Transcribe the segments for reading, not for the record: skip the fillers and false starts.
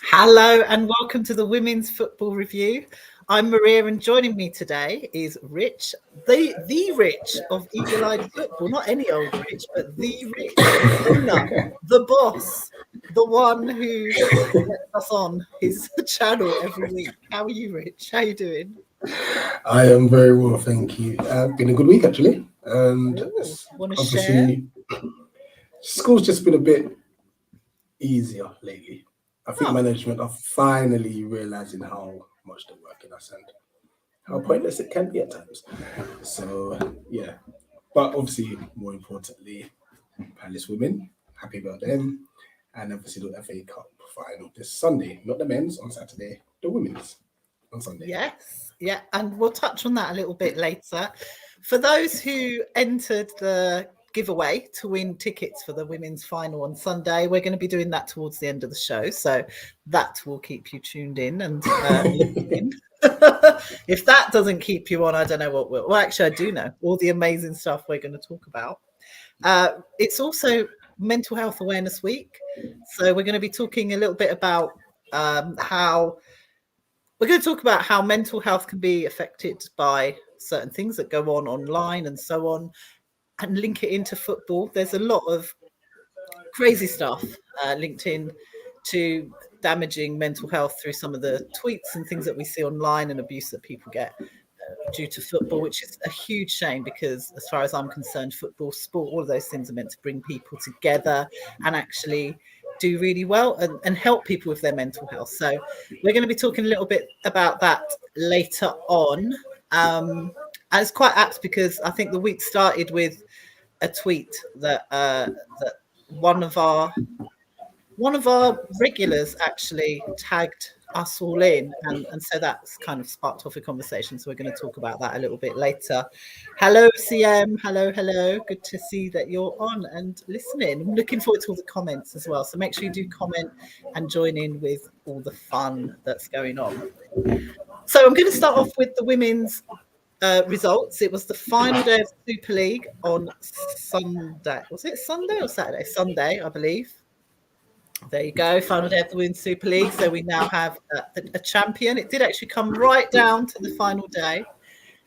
Hello and welcome to the Women's Football Review. I'm Maria and joining me today is Rich, the Rich of Eagle-Eyed Football. Not any old Rich, but the Rich, the owner, the boss, the one who lets us on his channel every week. How are you, Rich? How are you doing? I am very well, thank you. Been a good week actually. And obviously, school's just been a bit easier lately. I think management are finally realizing how much they're working us and how pointless it can be at times. So yeah, but obviously more importantly, Palace women, happy about them, and obviously the FA Cup final this Sunday, not the men's on Saturday, the women's on Sunday. Yes, yeah, and we'll touch on that a little bit later. For those who entered the giveaway to win tickets for the women's final on Sunday, we're going to be doing that towards the end of the show, so that will keep you tuned in and listening. If that doesn't keep you on, I don't know what will. Well, actually, I do know all the amazing stuff we're going to talk about. It's also Mental Health Awareness Week, so we're going to be talking a little bit about how mental health can be affected by certain things that go on online and so on, and link it into football. There's a lot of crazy stuff linked in to damaging mental health through some of the tweets and things that we see online and abuse that people get due to football, which is a huge shame because as far as I'm concerned, football, sport, all of those things are meant to bring people together and actually do really well and help people with their mental health. So we're going to be talking a little bit about that later on. And it's quite apt because I think the week started with a tweet that that one of our regulars actually tagged us all in, and so that's kind of sparked off a conversation. So we're going to talk about that a little bit later. Hello, CM. Hello. Good to see that you're on and listening. I'm looking forward to all the comments as well. So make sure you do comment and join in with all the fun that's going on. So I'm going to start off with the women's results. It was the final day of the Super League on Sunday. Was it Sunday or Saturday? Sunday, I believe. There you go, final day of the Women's Super League. So we now have a champion. It did actually come right down to the final day.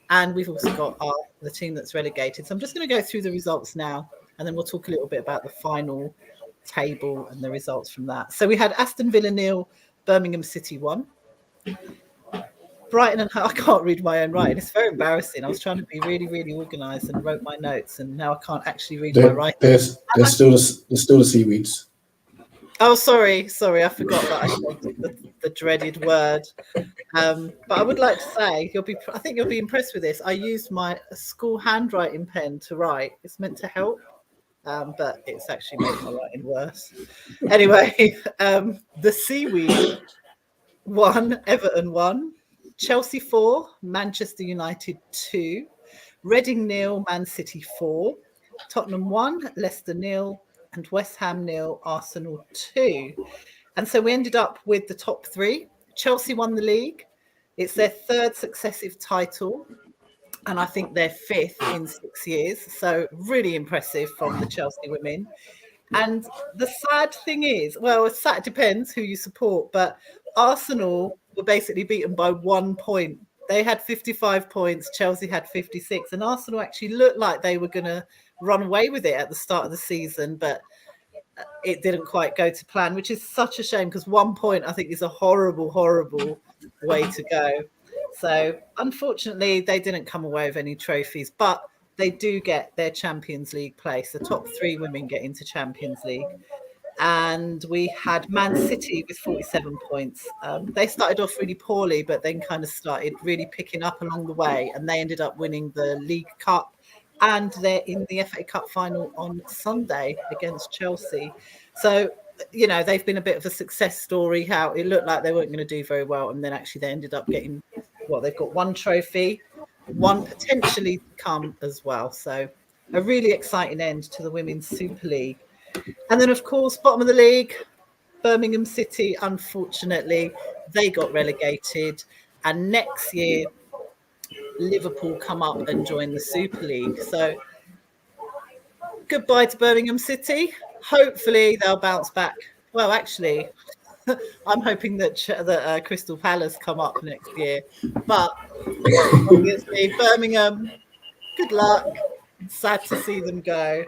And we've also got the team that's relegated. So I'm just going to go through the results now, and then we'll talk a little bit about the final table and the results from that. So we had Aston Villa 0, Birmingham City 1. Brighton and I can't read my own writing. It's very embarrassing. I was trying to be really, really organised and wrote my notes, and now I can't actually read my writing. There's still the seaweeds. Oh, sorry, I forgot that I said the dreaded word. But I would like to say I think you'll be impressed with this. I used my school handwriting pen to write. It's meant to help, but it's actually made my writing worse. Anyway, the Seaweed 1, Everton 1, Chelsea 4, Manchester United 2, Reading 0, Man City 4, Tottenham 1, Leicester 0, and West Ham 0, Arsenal 2. And so we ended up with the top three. Chelsea won the league. It's their third successive title, and I think their fifth in 6 years. So really impressive from the Chelsea women. And the sad thing is, well, it's sad, depends who you support, but Arsenal were basically beaten by 1 point. They had 55 points, Chelsea had 56, and Arsenal actually looked like they were going to run away with it at the start of the season, but it didn't quite go to plan, which is such a shame because 1 point I think is a horrible way to go. So unfortunately they didn't come away with any trophies, but they do get their Champions League place. The top three women get into Champions League. And we had Man City with 47 points. They started off really poorly, but then kind of started really picking up along the way, and they ended up winning the League Cup, and they're in the FA Cup final on Sunday against Chelsea. So you know, they've been a bit of a success story, how it looked like they weren't going to do very well. And then actually they ended up getting, well, they've got one trophy, one potentially to come as well. So a really exciting end to the Women's Super League. And then, of course, bottom of the league, Birmingham City, unfortunately, they got relegated. And next year, Liverpool come up and join the Super League. So goodbye to Birmingham City. Hopefully they'll bounce back. Well, actually, I'm hoping that Crystal Palace come up next year. But obviously, Birmingham, good luck. Sad to see them go.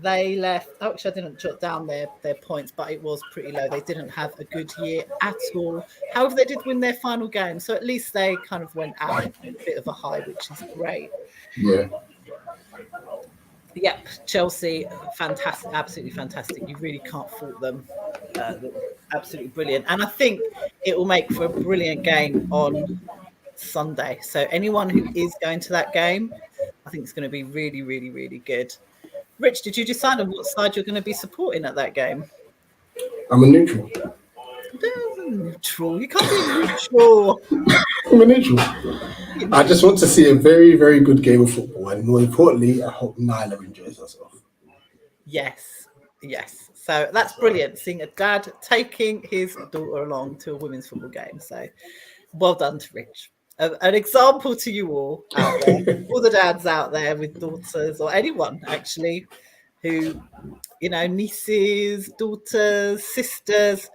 They left. Actually, I didn't jot down their points, but it was pretty low. They didn't have a good year at all. However, they did win their final game, so at least they kind of went out on a bit of a high, which is great. Yeah. Yep, Chelsea, fantastic, absolutely fantastic. You really can't fault them. Absolutely brilliant. And I think it will make for a brilliant game on Sunday. So anyone who is going to that game, I think it's going to be really, really, really good. Rich, did you decide on what side you're going to be supporting at that game? I'm a neutral. Neutral. You can't be neutral. I'm a neutral. I just want to see a very, very good game of football. And more importantly, I hope Nyla enjoys herself. Yes. So that's brilliant, seeing a dad taking his daughter along to a women's football game. So well done to Rich. An example to you all out there, all the dads out there with daughters, or anyone actually who, you know, nieces, daughters, sisters,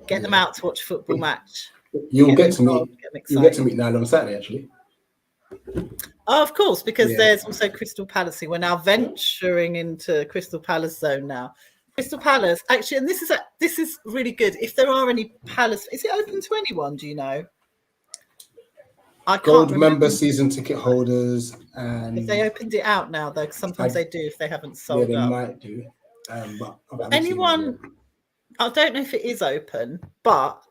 get them out to watch a football match. You'll get to meet Nyla on Saturday, actually. Oh, of course, because there's also Crystal Palace. We're now venturing into Crystal Palace zone now. Crystal Palace, actually, and this is really good. If there are any Palace, is it open to anyone? Do you know? I can't Gold remember. member season ticket holders, and if they opened it out now, though, sometimes they do if they haven't sold they up. might do. But anyone, I don't know if it is open, but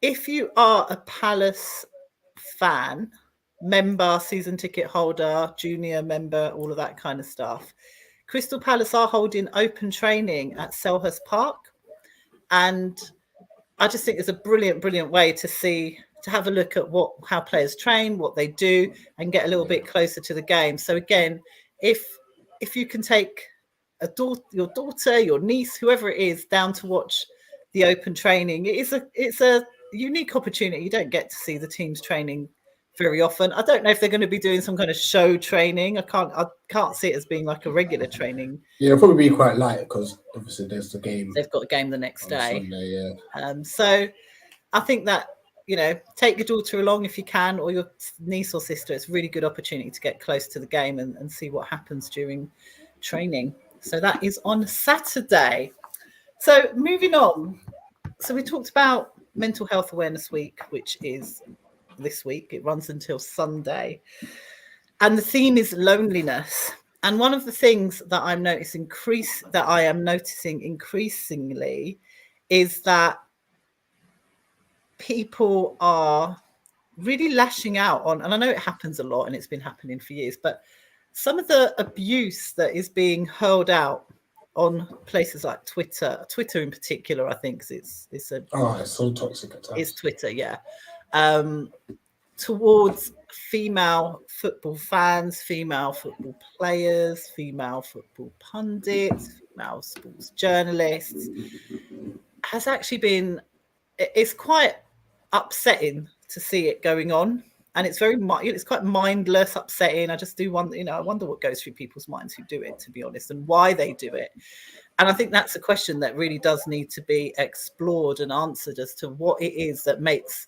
if you are a Palace fan, member, season ticket holder, junior member, all of that kind of stuff, Crystal Palace are holding open training at Selhurst Park, and I just think it's a brilliant way to have a look at how players train, what they do, and get a little bit closer to the game. So again, if you can take your daughter, your niece, whoever it is, down to watch the open training, it's a unique opportunity. You don't get to see the teams training very often. I don't know if they're going to be doing some kind of show training. I can't see it as being like a regular training. Yeah, it'll probably be quite light because obviously there's the game. They've got a game the next day. Sunday, yeah. So I think that, you know, take your daughter along if you can, or your niece or sister. It's a really good opportunity to get close to the game and see what happens during training. So that is on Saturday. So moving on. So we talked about Mental Health Awareness Week, which is this week. It runs until Sunday. And the theme is loneliness. And one of the things that I am noticing increasingly is that people are really lashing out on, and I know it happens a lot and it's been happening for years, but some of the abuse that is being hurled out on places like Twitter in particular, I think it's so toxic at times. It's Twitter, yeah. Towards female football fans, female football players, female football pundits, female sports journalists, has actually been, it's quite upsetting to see it going on. And it's quite mindless, upsetting. I just do wonder, I wonder what goes through people's minds who do it, to be honest, and why they do it. And I think that's a question that really does need to be explored and answered as to what it is that makes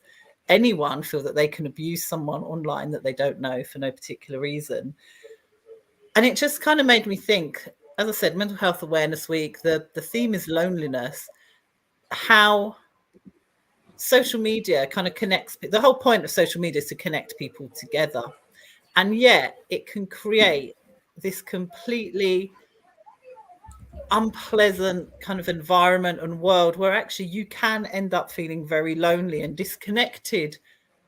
anyone feel that they can abuse someone online that they don't know for no particular reason. And it just kind of made me think, as I said, Mental Health Awareness Week, the theme is loneliness, how social media kind of connects. The whole point of social media is to connect people together. And yet it can create this completely unpleasant kind of environment and world where actually you can end up feeling very lonely and disconnected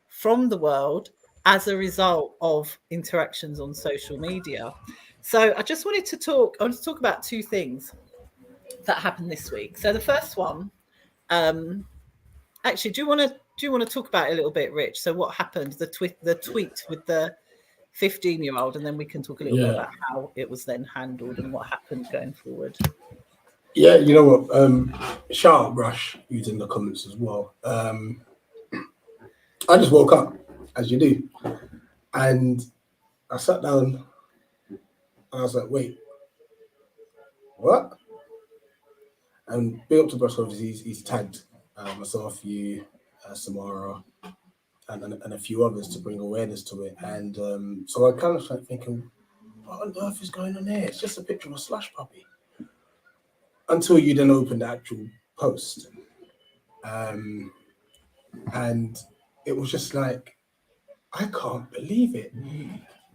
from the world as a result of interactions on social media. So I just wanted to talk about two things. that happened this week. So the first one, actually, do you want to talk about it a little bit, Rich? So what happened? The tweet with the 15-year-old, and then we can talk a little bit about how it was then handled and what happened going forward. Yeah, you know what? Shout out Rush, who's in the comments as well. I just woke up, as you do, and I sat down and I was like, wait, what? And big up to Brush, obviously, he's tagged myself, you, Samara, and a few others to bring awareness to it. And so I kind of started thinking, what on earth is going on here? It's just a picture of a slush puppy. Until you then open the actual post. And it was just like, I can't believe it.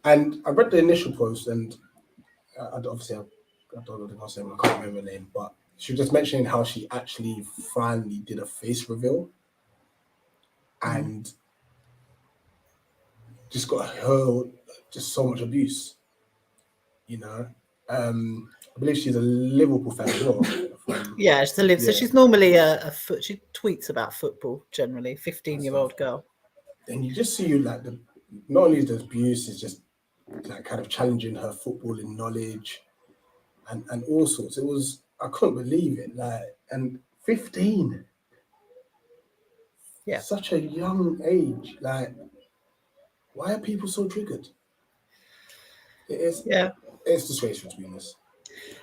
And I read the initial post, and I don't know the last name, I can't remember the name, but she was just mentioning how she actually finally did a face reveal and just got hurled just so much abuse, you know. I believe she's a Liverpool fan as well. Yeah, she's a So she's normally she tweets about football generally. 15-year-old girl. And you just see like not only the abuse, is just like kind of challenging her footballing knowledge and all sorts. It was, I couldn't believe it. Like, and 15. Yeah. Such a young age. Like, why are people so triggered? It is. Yeah. It's disgraceful, to be honest.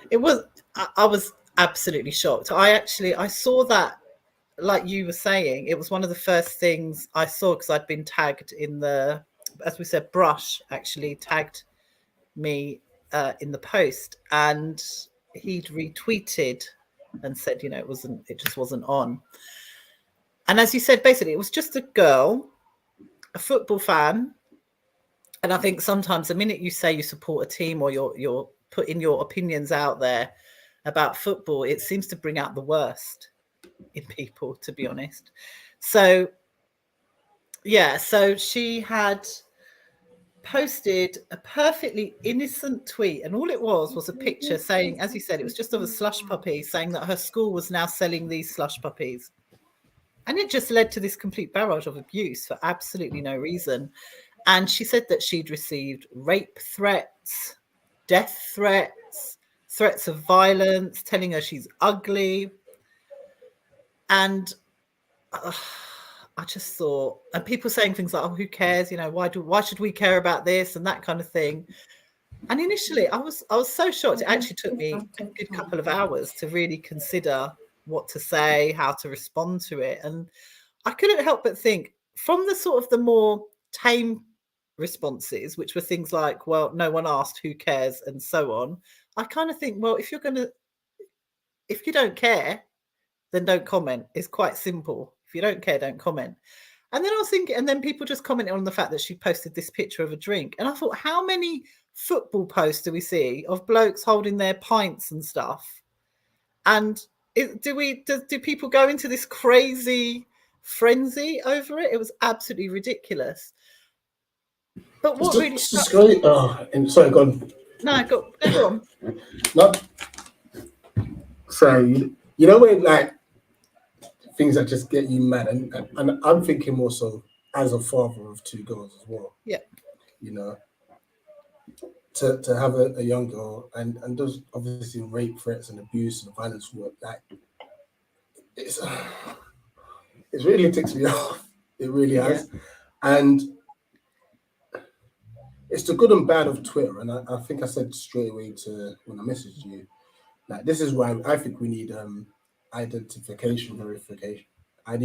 It was. I was absolutely shocked. I saw that, like you were saying, it was one of the first things I saw because I'd been tagged in the, as we said, Brush actually tagged me in the post, and he'd retweeted and said, you know, it just wasn't on. And as you said, basically, it was just a girl, a football fan. And I think sometimes the minute you say you support a team or you're putting your opinions out there about football, it seems to bring out the worst in people, to be honest. So, yeah, so she had posted a perfectly innocent tweet, and all it was a picture saying, as you said, it was just of a slush puppy, saying that her school was now selling these slush puppies. And it just led to this complete barrage of abuse for absolutely no reason. And she said that she'd received rape threats, death threats, threats of violence, telling her she's ugly. And I just thought, and people saying things like, oh, who cares? You know, why should we care about this and that kind of thing. And initially I was so shocked. It actually took me a good couple of hours to really consider what to say, how to respond to it. And I couldn't help but think, from the sort of the more tame responses, which were things like, well, no one asked, who cares, and so on, I kind of think, well, if you don't care, then don't comment. It's quite simple. If you don't care, don't comment. And then I was thinking, and then people just commented on the fact that she posted this picture of a drink. And I thought, how many football posts do we see of blokes holding their pints and stuff? And do people go into this crazy frenzy over it? It was absolutely ridiculous. But what really sorry, go on. No, go on. No. So you know when like things that just get you mad, and I'm thinking more so as a father of two girls as well. Yeah. You know, to have a young girl and those obviously rape threats and abuse and violence work, like it really ticks me off. It really has. Yeah. And it's the good and bad of Twitter. And I think I said straight away to when I messaged you, like, this is why I think we need ID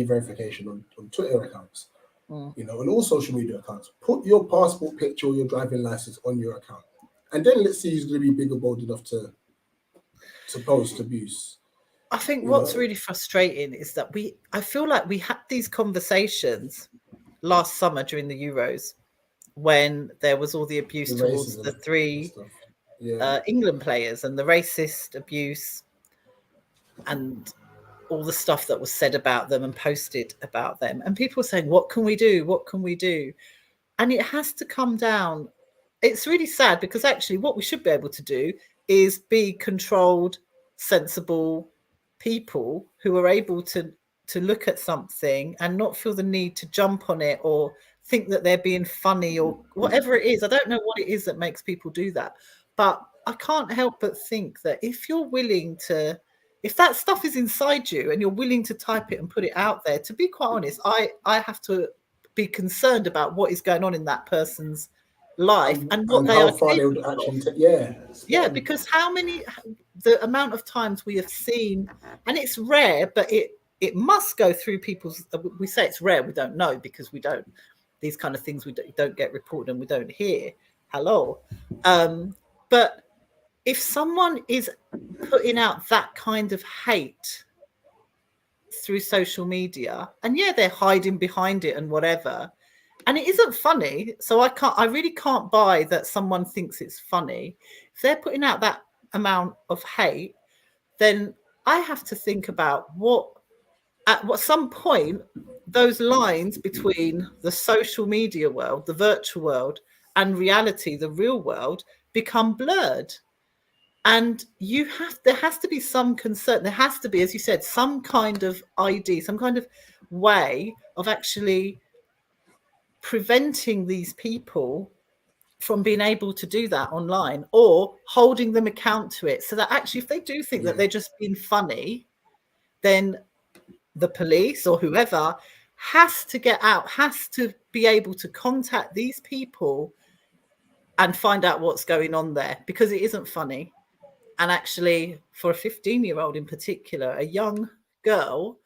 verification on Twitter accounts, you know, and all social media accounts. Put your passport picture or your driving license on your account. And then let's see who's going to be big or bold enough to post abuse. I think what's really frustrating is that I feel like we had these conversations last summer during the Euros when there was all the abuse towards the three England players and the racist abuse and all the stuff that was said about them and posted about them. And people were saying, what can we do? What can we do? And it has to come down. It's really sad because actually what we should be able to do is be controlled sensible people who are able to look at something and not feel the need to jump on it or think that they're being funny or whatever it is. I don't know what it is that makes people do that, but I can't help but think that if you're willing to, if that stuff is inside you and you're willing to type it and put it out there, to be quite honest, I have to be concerned about what is going on in that person's life and what they how are far they would actually take. Because the amount of times we have seen, and it's rare, but it must go through people's, we say it's rare, we don't know because we don't, these kind of things we don't get reported and we don't hear. Hello. But if someone is putting out that kind of hate through social media, and they're hiding behind it and whatever, and it isn't funny, so I really can't buy that someone thinks it's funny. If they're putting out that amount of hate, then I have to think about at some point those lines between the social media world, the virtual world, and reality, the real world, become blurred. And there has to be some concern. There has to be, as you said, some kind of ID, some kind of way of actually preventing these people from being able to do that online, or holding them account to it, so that actually if they do think that they're just being funny, then the police or whoever has to get out, has to be able to contact these people and find out what's going on there, because it isn't funny. And actually, for a 15-year-old in particular, a young girl,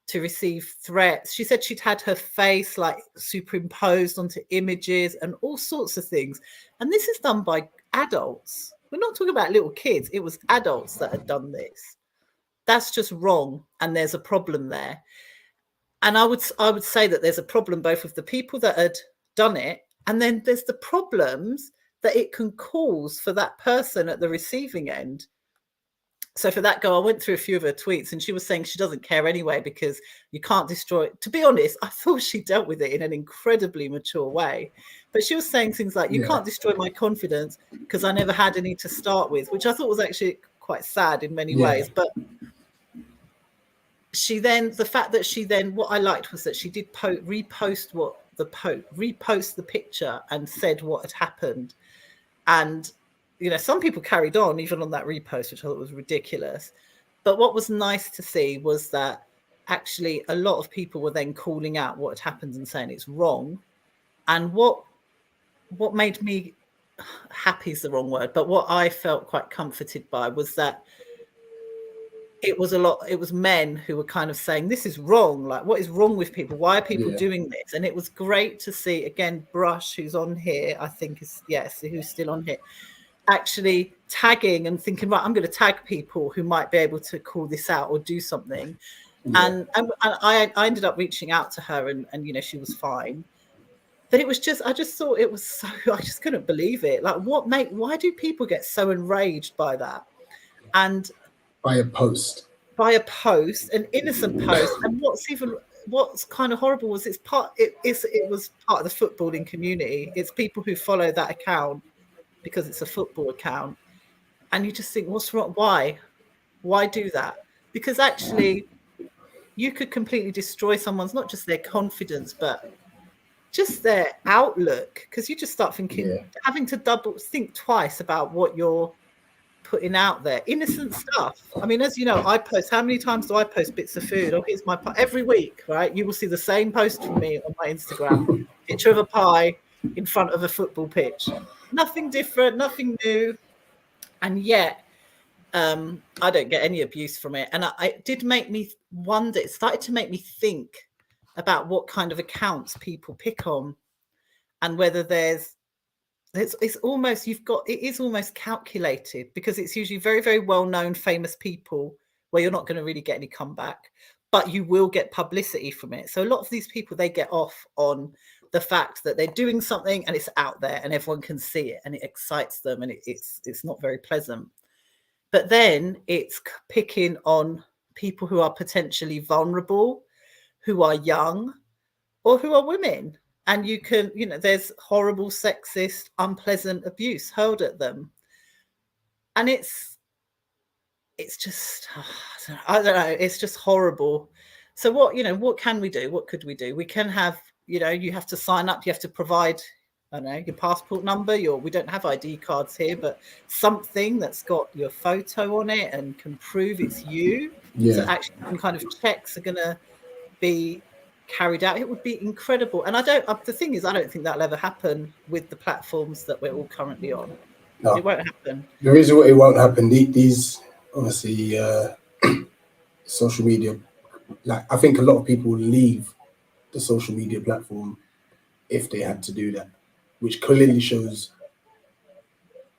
to receive threats. She said she'd had her face like superimposed onto images and all sorts of things. And this is done by adults. We're not talking about little kids. It was adults that had done this. That's just wrong. And there's a problem there. And I would say that there's a problem both with the people that had done it, and then there's the problems that it can cause for that person at the receiving end. So for that girl, I went through a few of her tweets and she was saying she doesn't care anyway because you can't destroy it. To be honest, I thought she dealt with it in an incredibly mature way. But she was saying things like, you can't destroy my confidence because I never had any to start with, which I thought was actually quite sad in many ways. But the fact that she then, what I liked was that she did repost the picture and said what had happened. And some people carried on even on that repost, which I thought was ridiculous. But what was nice to see was that actually a lot of people were then calling out what had happened and saying it's wrong. And what made me happy is the wrong word, but what I felt quite comforted by was that it was men who were kind of saying, this is wrong. Like, what is wrong with people? Why are people doing this? And it was great to see, again, Brush, who's on here, I think who's still on here, actually tagging and thinking, right, I'm going to tag people who might be able to call this out or do something. And I ended up reaching out to her and she was fine. But it was just, I just thought it was so, I just couldn't believe it. Like, why do people get so enraged by that? And by a post, an innocent post. And what's kind of horrible was it was part of the footballing community. It's people who follow that account because it's a football account, and you just think, what's wrong? Why do that? Because actually you could completely destroy someone's, not just their confidence, but just their outlook, because you just start thinking, having to double think twice about what you're putting out there. Innocent stuff. I mean, as you know, I post, how many times do I post bits of food? Oh, here's my pie. Every week, right? You will see the same post from me on my Instagram. Picture of a pie in front of a football pitch. Nothing different, nothing new. And yet, I don't get any abuse from it. And it did make me wonder, it started to make me think about what kind of accounts people pick on, and whether it's almost, it is almost calculated, because it's usually very, very well-known famous people where you're not going to really get any comeback, but you will get publicity from it. So a lot of these people, they get off on the fact that they're doing something and it's out there and everyone can see it and it excites them, and it's not very pleasant. But then it's picking on people who are potentially vulnerable, who are young, or who are women. And you can, there's horrible, sexist, unpleasant abuse hurled at them. And it's it's just, I don't know, it's just horrible. So what can we do? What could we do? We can have, you have to sign up, you have to provide, I don't know, your passport number, we don't have ID cards here, but something that's got your photo on it and can prove it's you. So actually some kind of checks are going to be carried out. It would be incredible. And the thing is, I don't think that'll ever happen with the platforms that we're all currently on. No, it won't happen. The reason why it won't happen, these obviously social media, like I think a lot of people leave the social media platform if they had to do that, which clearly shows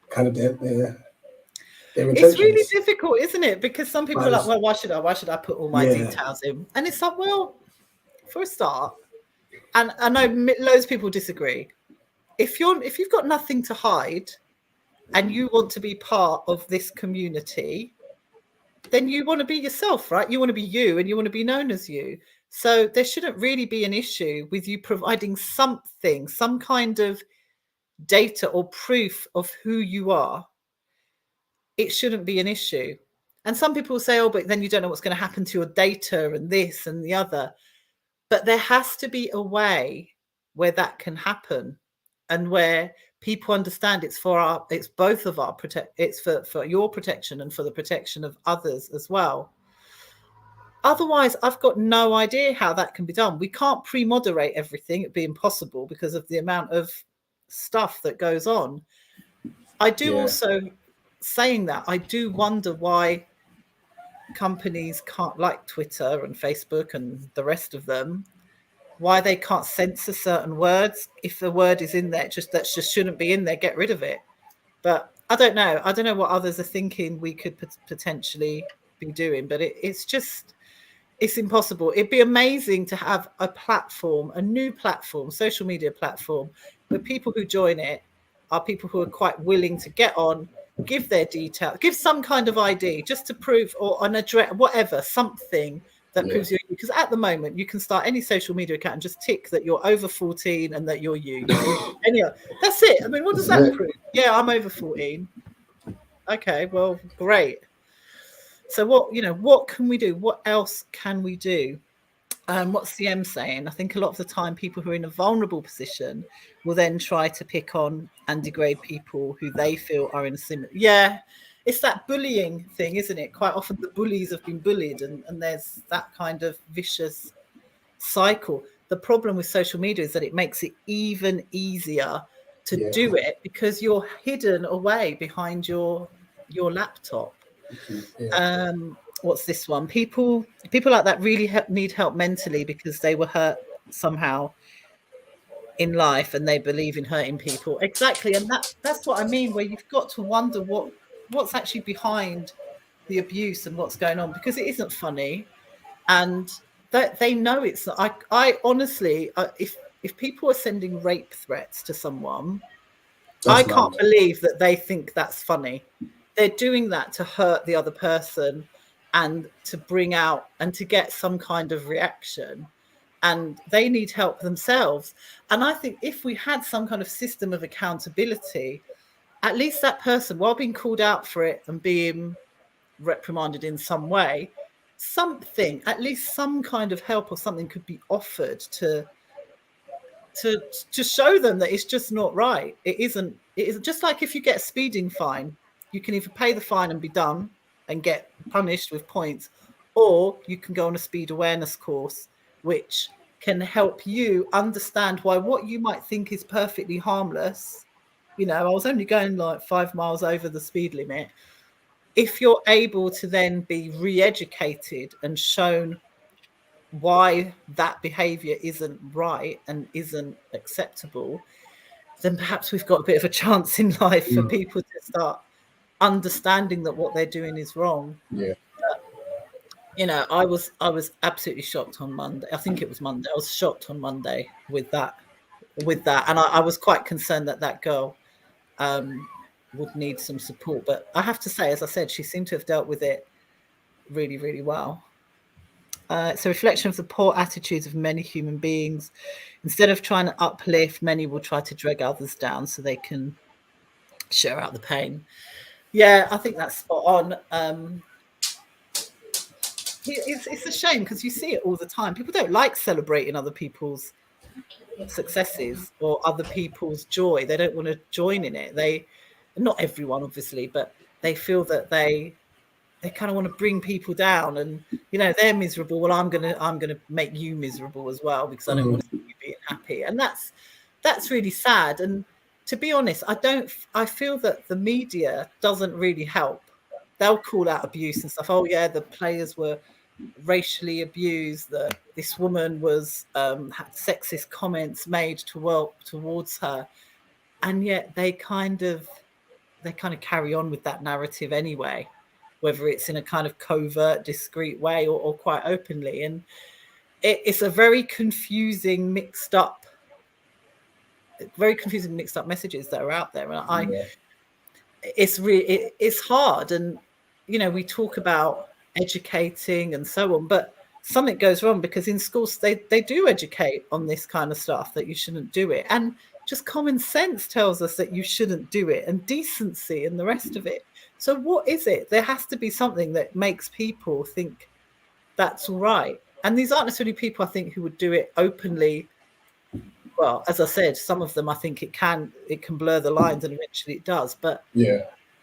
kind of their intentions. It's really difficult, isn't it? Because some people are like, well, why should I put all my details in? And it's like, well, for a start, and I know loads of people disagree. If you've got nothing to hide and you want to be part of this community, then you want to be yourself, right? You want to be you and you want to be known as you. So there shouldn't really be an issue with you providing something, some kind of data or proof of who you are. It shouldn't be an issue. And some people say, oh, but then you don't know what's going to happen to your data and this and the other. But there has to be a way where that can happen and where people understand it's both of our it's for your protection and for the protection of others as well. Otherwise, I've got no idea how that can be done. We can't pre-moderate everything. It'd be impossible because of the amount of stuff that goes on. I do also, saying that, I do wonder why companies can't, like Twitter and Facebook and the rest of them, why they can't censor certain words. If the word is in there, that just shouldn't be in there, get rid of it. But I don't know. I don't know what others are thinking we could potentially be doing, but it's impossible. It'd be amazing to have a platform, a new platform, social media platform, where people who join it are people who are quite willing to get on, give their details, give some kind of ID just to prove, or an address, whatever, something that proves you. Because at the moment, you can start any social media account and just tick that you're over 14 and that you're you. Anyway, that's it. I mean, what does that prove? Yeah, I'm over 14. Okay, well, great. So what can we do? What else can we do? What's CM saying? I think a lot of the time people who are in a vulnerable position will then try to pick on and degrade people who they feel are in a similar. Yeah, it's that bullying thing, isn't it? Quite often the bullies have been bullied and there's that kind of vicious cycle. The problem with social media is that it makes it even easier to do it because you're hidden away behind your laptop. What's this one? People like that really need help mentally because they were hurt somehow in life and they believe in hurting people. Exactly. And that's what I mean, where you've got to wonder what's actually behind the abuse and what's going on, because it isn't funny. And that they know it's not. I honestly, if people are sending rape threats to someone, I can't believe that they think that's funny. They're doing that to hurt the other person and to bring out and to get some kind of reaction. And they need help themselves. And I think if we had some kind of system of accountability, at least that person, while being called out for it and being reprimanded in some way, something, at least some kind of help or something could be offered to show them that it's just not right. It isn't just like if you get a speeding fine, you can either pay the fine and be done and get punished with points, or you can go on a speed awareness course, which can help you understand why what you might think is perfectly harmless. I was only going like 5 miles over the speed limit. If you're able to then be re-educated and shown why that behavior isn't right and isn't acceptable, then perhaps we've got a bit of a chance in life for people to start understanding that what they're doing is wrong. But, I was absolutely shocked on Monday. I think it was Monday. I was shocked on Monday with that. And I was quite concerned that girl would need some support. But I have to say, as I said, she seemed to have dealt with it really, really well. It's a reflection of the poor attitudes of many human beings. Instead of trying to uplift, many will try to drag others down so they can share out the pain. Yeah, I think that's spot on. it's a shame because you see it all the time. People don't like celebrating other people's successes or other people's joy. They don't want to join in it. Not everyone, obviously, but they feel that they kind of want to bring people down, and they're miserable. Well, I'm gonna make you miserable as well because I don't want to see you being happy, and that's really sad. And to be honest, I feel that the media doesn't really help. They'll call out abuse and stuff. Oh yeah, the players were racially abused, that this woman was had sexist comments made towards her, and yet they kind of carry on with that narrative anyway, whether it's in a kind of covert, discreet way or quite openly. And it's a very confusing mixed up messages that are out there. And it's hard. And we talk about educating and so on, but something goes wrong because in schools they do educate on this kind of stuff, that you shouldn't do it, and just common sense tells us that you shouldn't do it, and decency and the rest of it. So what is it? There has to be something that makes people think that's all right. And these aren't necessarily people, I think, who would do it openly. Well, as I said, some of them, I think it can blur the lines, and eventually it does. But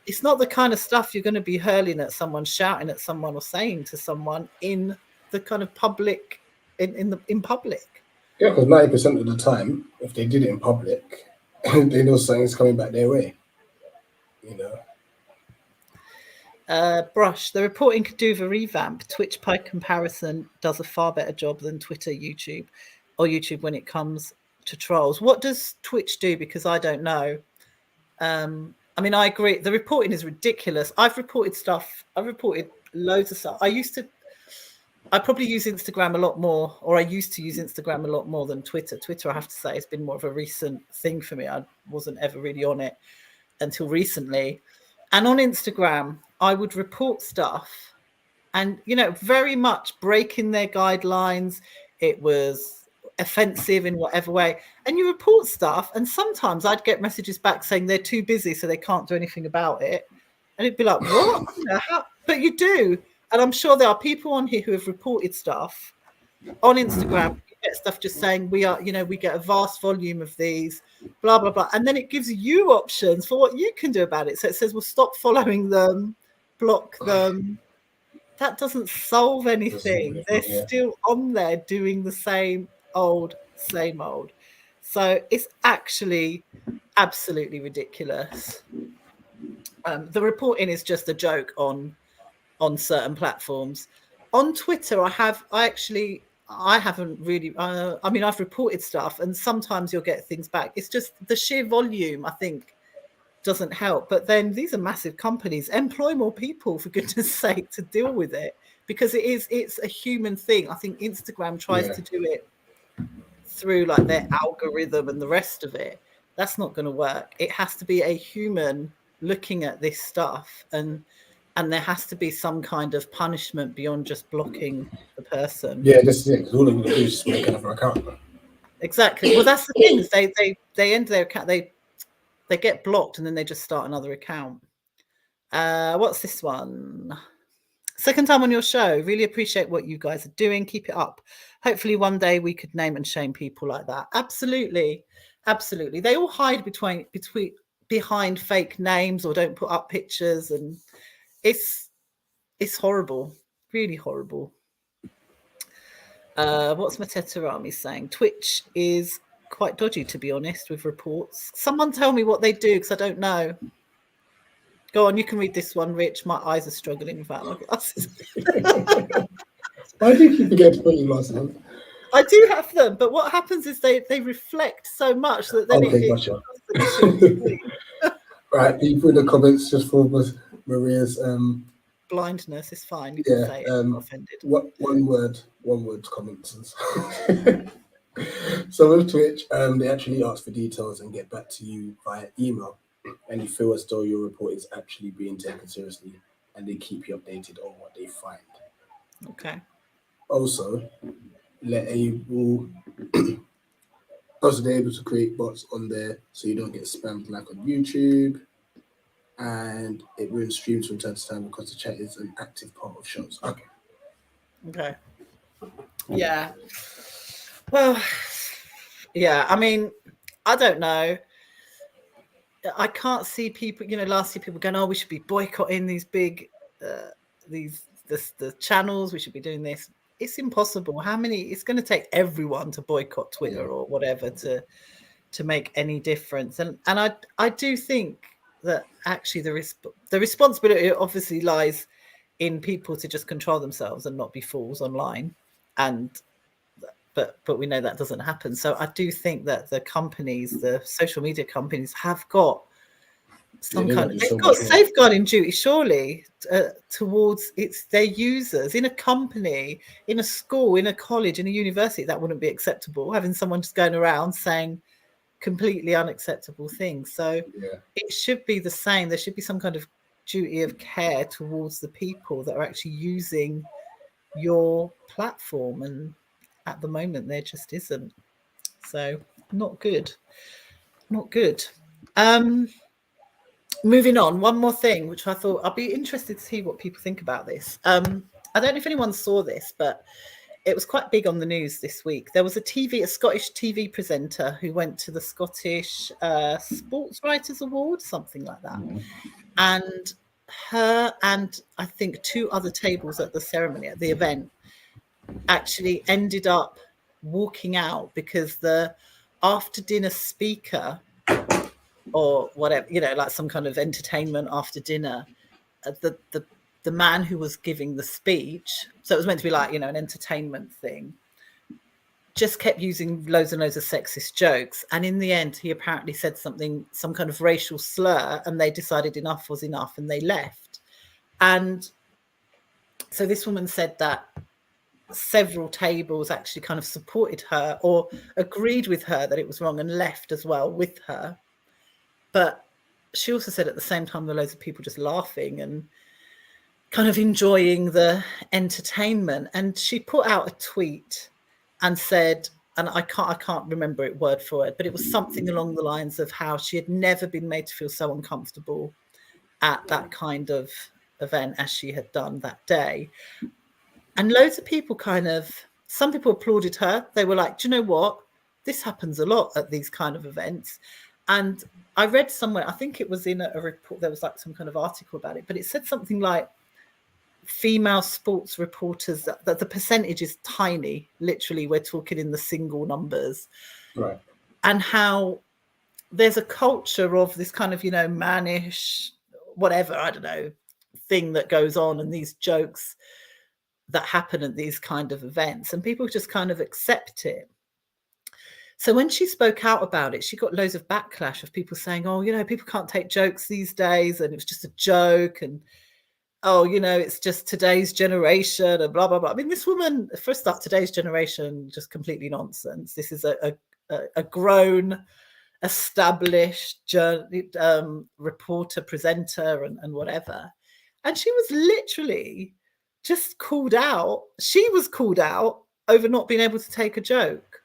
it's not the kind of stuff you're going to be hurling at someone, shouting at someone, or saying to someone in the kind of public, in public. Yeah, because 90% of the time, if they did it in public, they know something's coming back their way. Brush, the reporting could do with a revamp. Twitch, by comparison, does a far better job than Twitter, YouTube when it comes to trolls. What does Twitch do? Because I don't know. I mean, I agree. The reporting is ridiculous. I've reported loads of stuff. I probably use Instagram a lot more, or I used to use Instagram a lot more than Twitter. Twitter, I have to say, has been more of a recent thing for me. I wasn't ever really on it until recently. And on Instagram, I would report stuff and, very much breaking their guidelines. It was offensive in whatever way. And you report stuff, and sometimes I'd get messages back saying they're too busy, so they can't do anything about it. And it'd be like, what? But you do. And I'm sure there are people on here who have reported stuff on Instagram. You get stuff just saying we get a vast volume of these, blah, blah, blah. And then it gives you options for what you can do about it. So it says, well, stop following them, block them. That doesn't solve anything. They're still on there doing the same old. So it's actually absolutely ridiculous. The reporting is just a joke on certain platforms. On Twitter, I haven't really, I've reported stuff, and sometimes you'll get things back. It's just the sheer volume, I think, doesn't help. But then these are massive companies. Employ more people, for goodness sake, to deal with it, because it's a human thing. I think Instagram tries to do it through like their algorithm and the rest of it. That's not going to work. It has to be a human looking at this stuff, and there has to be some kind of punishment beyond just blocking the person. Yeah, this is it. Because all they're going to do is just make another account. Exactly. Well, that's the thing. Is they end their account. They get blocked, and then they just start another account. What's this one? Second time on your show. Really appreciate what you guys are doing. Keep it up. Hopefully one day we could name and shame people like that. Absolutely. They all hide behind fake names, or don't put up pictures, and it's horrible. Really horrible. What's Matetarami saying? Twitch is quite dodgy, to be honest, with reports. Someone tell me what they do, because I don't know. Go on, you can read this one, Rich. My eyes are struggling without my glasses. Why do you keep forgetting to put your glasses on? I do have them, but what happens is they reflect so much that then Right, people in the comments, just for Maria's blindness is fine. You can say it. I'm not offended. One word comments. So with Twitch, they actually ask for details and get back to you via email, and you feel as though your report is actually being taken seriously, and they keep you updated on what they find. Okay. Also, they're able to create bots on there so you don't get spammed like on YouTube, and it ruins streams from time to time because the chat is an active part of shows. Okay. Okay. Yeah. Well, yeah. I mean, I don't know. I can't see people. Last year people going, "Oh, we should be boycotting these big, the channels. We should be doing this." It's impossible. How many? It's going to take everyone to boycott Twitter or whatever to make any difference. And I do think that actually the responsibility obviously lies in people to just control themselves and not be fools online. But we know that doesn't happen. So I do think that the companies, the social media companies, have got they've got safeguarding duty, surely, towards their users. In a company, in a school, in a college, in a university, that wouldn't be acceptable, having someone just going around saying completely unacceptable things. So it should be the same. There should be some kind of duty of care towards the people that are actually using your platform, and at the moment there just isn't. So not good. Moving on, one more thing, which I thought I'd be interested to see what people think about this. I don't know if anyone saw this, but it was quite big on the news this week. There was a Scottish TV presenter who went to the Scottish Sports Writers Award, something like that. And her and I think 2 other tables at the ceremony, at the event, actually ended up walking out because the after dinner speaker, or whatever, like some kind of entertainment after dinner, the man who was giving the speech, so it was meant to be like, an entertainment thing, just kept using loads and loads of sexist jokes. And in the end, he apparently said some kind of racial slur, and they decided enough was enough and they left. And so this woman said that several tables actually kind of supported her or agreed with her that it was wrong and left as well with her. But she also said at the same time there were loads of people just laughing and kind of enjoying the entertainment. And she put out a tweet and said, and I can't remember it word for word, but it was something along the lines of how she had never been made to feel so uncomfortable at that kind of event as she had done that day. And loads of people some people applauded her. They were like, do you know what? This happens a lot at these kind of events. And I read somewhere, I think it was in a report, there was like some kind of article about it, but it said something like female sports reporters, that the percentage is tiny. Literally, we're talking in the single numbers. Right. And how there's a culture of this kind of, mannish, whatever, I don't know, thing that goes on, and these jokes that happen at these kind of events, and people just kind of accept it. So when she spoke out about it, she got loads of backlash of people saying, oh, people can't take jokes these days, and it was just a joke, and oh, it's just today's generation, and blah, blah, blah. I mean, this woman, for a start, today's generation, just completely nonsense. This is a grown, established reporter, presenter, and whatever. And she was literally just called out. She was called out over not being able to take a joke.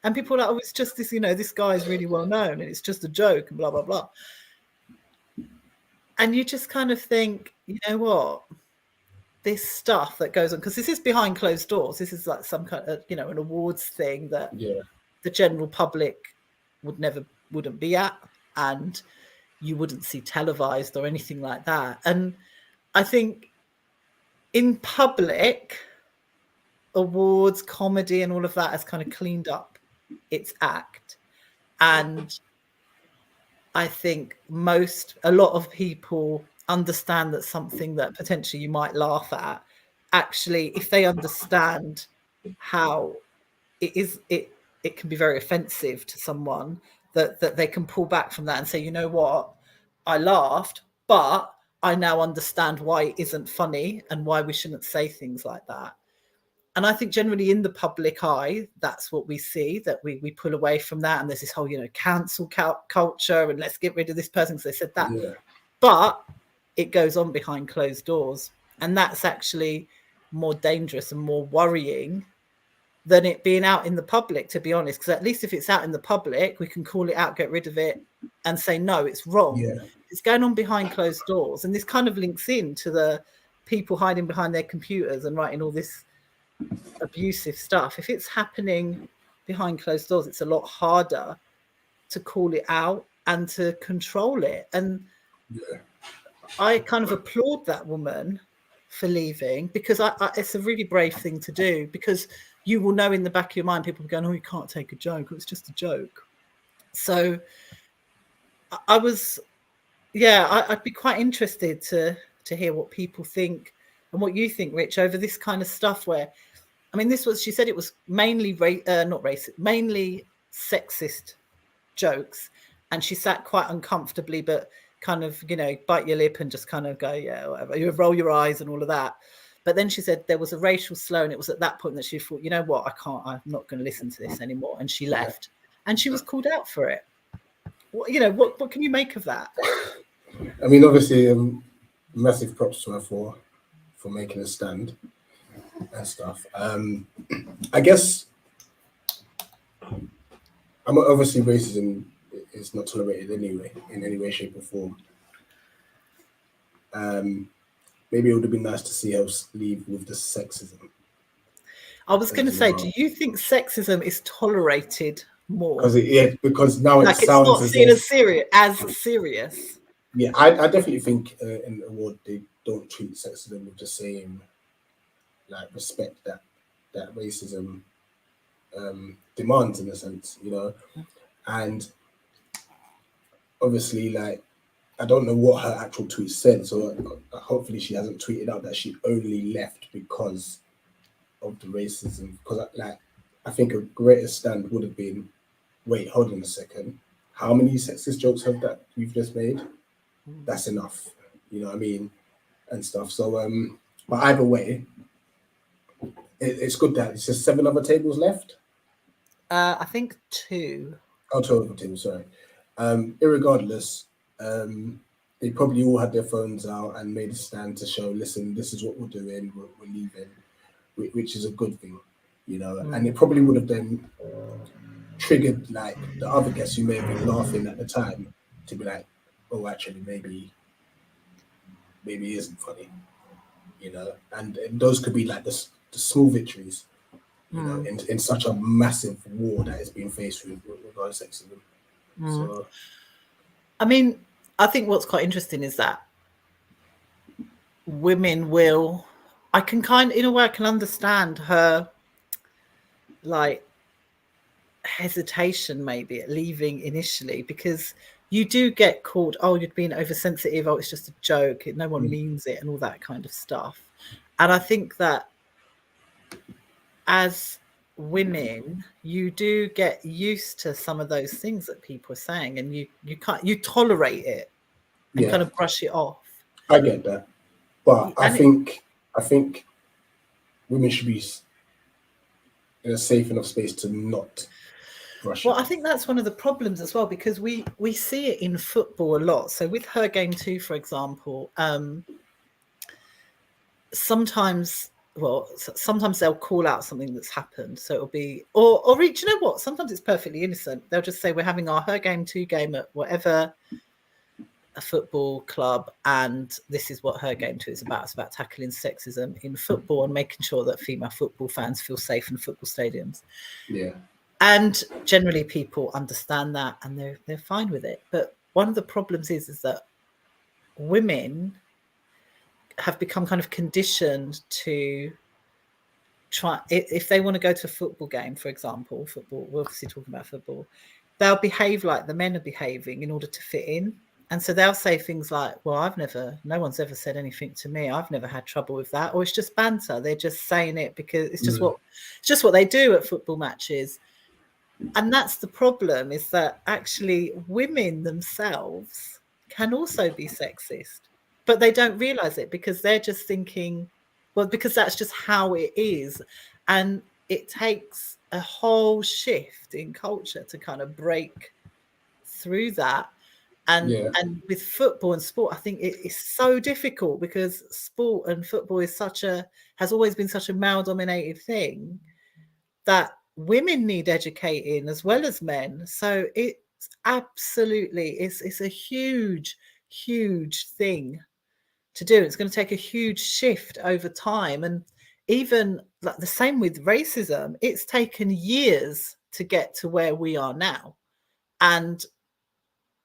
And people are like, oh, it's just this, this guy is really well known and it's just a joke and blah, blah, blah. And you just kind of think, you know what? This stuff that goes on, because this is behind closed doors. This is like some kind of, an awards thing that the general public wouldn't be at, and you wouldn't see televised or anything like that. And I think in public, awards, comedy, and all of that has kind of cleaned up its act. And I think a lot of people understand that something that potentially you might laugh at, actually, if they understand how it can be very offensive to someone, that they can pull back from that and say, you know what, I laughed, but I now understand why it isn't funny and why we shouldn't say things like that. And I think generally in the public eye, that's what we see, that we pull away from that. And there's this whole, cancel culture, and let's get rid of this person because they said that. Yeah. But it goes on behind closed doors. And that's actually more dangerous and more worrying than it being out in the public, to be honest. Because at least if it's out in the public, we can call it out, get rid of it, and say, no, it's wrong. Yeah. It's going on behind closed doors. And this kind of links in to the people hiding behind their computers and writing all this abusive stuff, if it's happening behind closed doors, it's a lot harder to call it out and to control it. And I kind of applaud that woman for leaving, because it's a really brave thing to do, because you will know in the back of your mind, people are going, oh, you can't take a joke, it's just a joke. So I'd be quite interested to hear what people think and what you think, Rich, over this kind of stuff where, I mean, she said it was mainly not racist, mainly sexist jokes. And she sat quite uncomfortably, but kind of, bite your lip and just kind of go, yeah, whatever. You roll your eyes and all of that. But then she said there was a racial slur, and it was at that point that she thought, you know what, I'm not going to listen to this anymore. And she left, and she was called out for it. What can you make of that? I mean, obviously, massive props to her for making a stand and stuff. I guess, obviously racism is not tolerated anyway, in any way, shape, or form. Maybe it would have been nice to see her leave with the sexism. I was going to say, do you think sexism is tolerated more? Because now it like sounds it's not seen as serious. Yeah, I definitely think in the award they don't treat sexism with the same respect that racism demands, in a sense, and obviously, I don't know what her actual tweet said, so hopefully she hasn't tweeted out that she only left because of the racism. Because I think a greater stand would have been, wait, hold on a second, how many sexist jokes have that you've just made? That's enough, you know what I mean, and stuff. So, but either way, it's good that it's just 7 other tables left. I think 2. Oh, 2 other tables, sorry. Irregardless, they probably all had their phones out and made a stand to show, listen, this is what we're doing, we're leaving, which is a good thing, and it probably would have then triggered the other guests who may have been laughing at the time to be like, oh, actually, maybe it isn't funny, and those could be the small victories, in such a massive war that is being faced with regarding sexism. So, I mean, I think what's quite interesting is that women I can in a way, I can understand her hesitation maybe at leaving initially, because you do get called, oh, you're being oversensitive, oh, it's just a joke, no one means it, and all that kind of stuff. And I think that as women, you do get used to some of those things that people are saying, and you tolerate it and kind of brush it off. I get that, but I think women should be in a safe enough space to not brush it off. I think that's one of the problems as well, because we see it in football a lot. So with Her Game Too, for example, sometimes they'll call out something that's happened. So it'll be, or you know what? Sometimes it's perfectly innocent. They'll just say, we're having our Her Game Too game at whatever a football club, and this is what Her Game Too is about. It's about tackling sexism in football and making sure that female football fans feel safe in football stadiums. Yeah. And generally people understand that and they're fine with it. But one of the problems is that women have become kind of conditioned to try, if they want to go to a football game, for example, we're obviously talking about football, they'll behave like the men are behaving in order to fit in. And so they'll say things like, well, no one's ever said anything to me, I've never had trouble with that, or it's just banter, they're just saying it because it's just what they do at football matches. And that's the problem, is that actually women themselves can also be sexist, but they don't realize it because they're just thinking, well, because that's just how it is. And it takes a whole shift in culture to kind of break through that. And with football and sport, I think it is so difficult, because sport and football has always been such a male-dominated thing that women need educating as well as men. So it's absolutely, it's a huge, huge thing to do. It's going to take a huge shift over time. And even like the same with racism. It's taken years to get to where we are now, and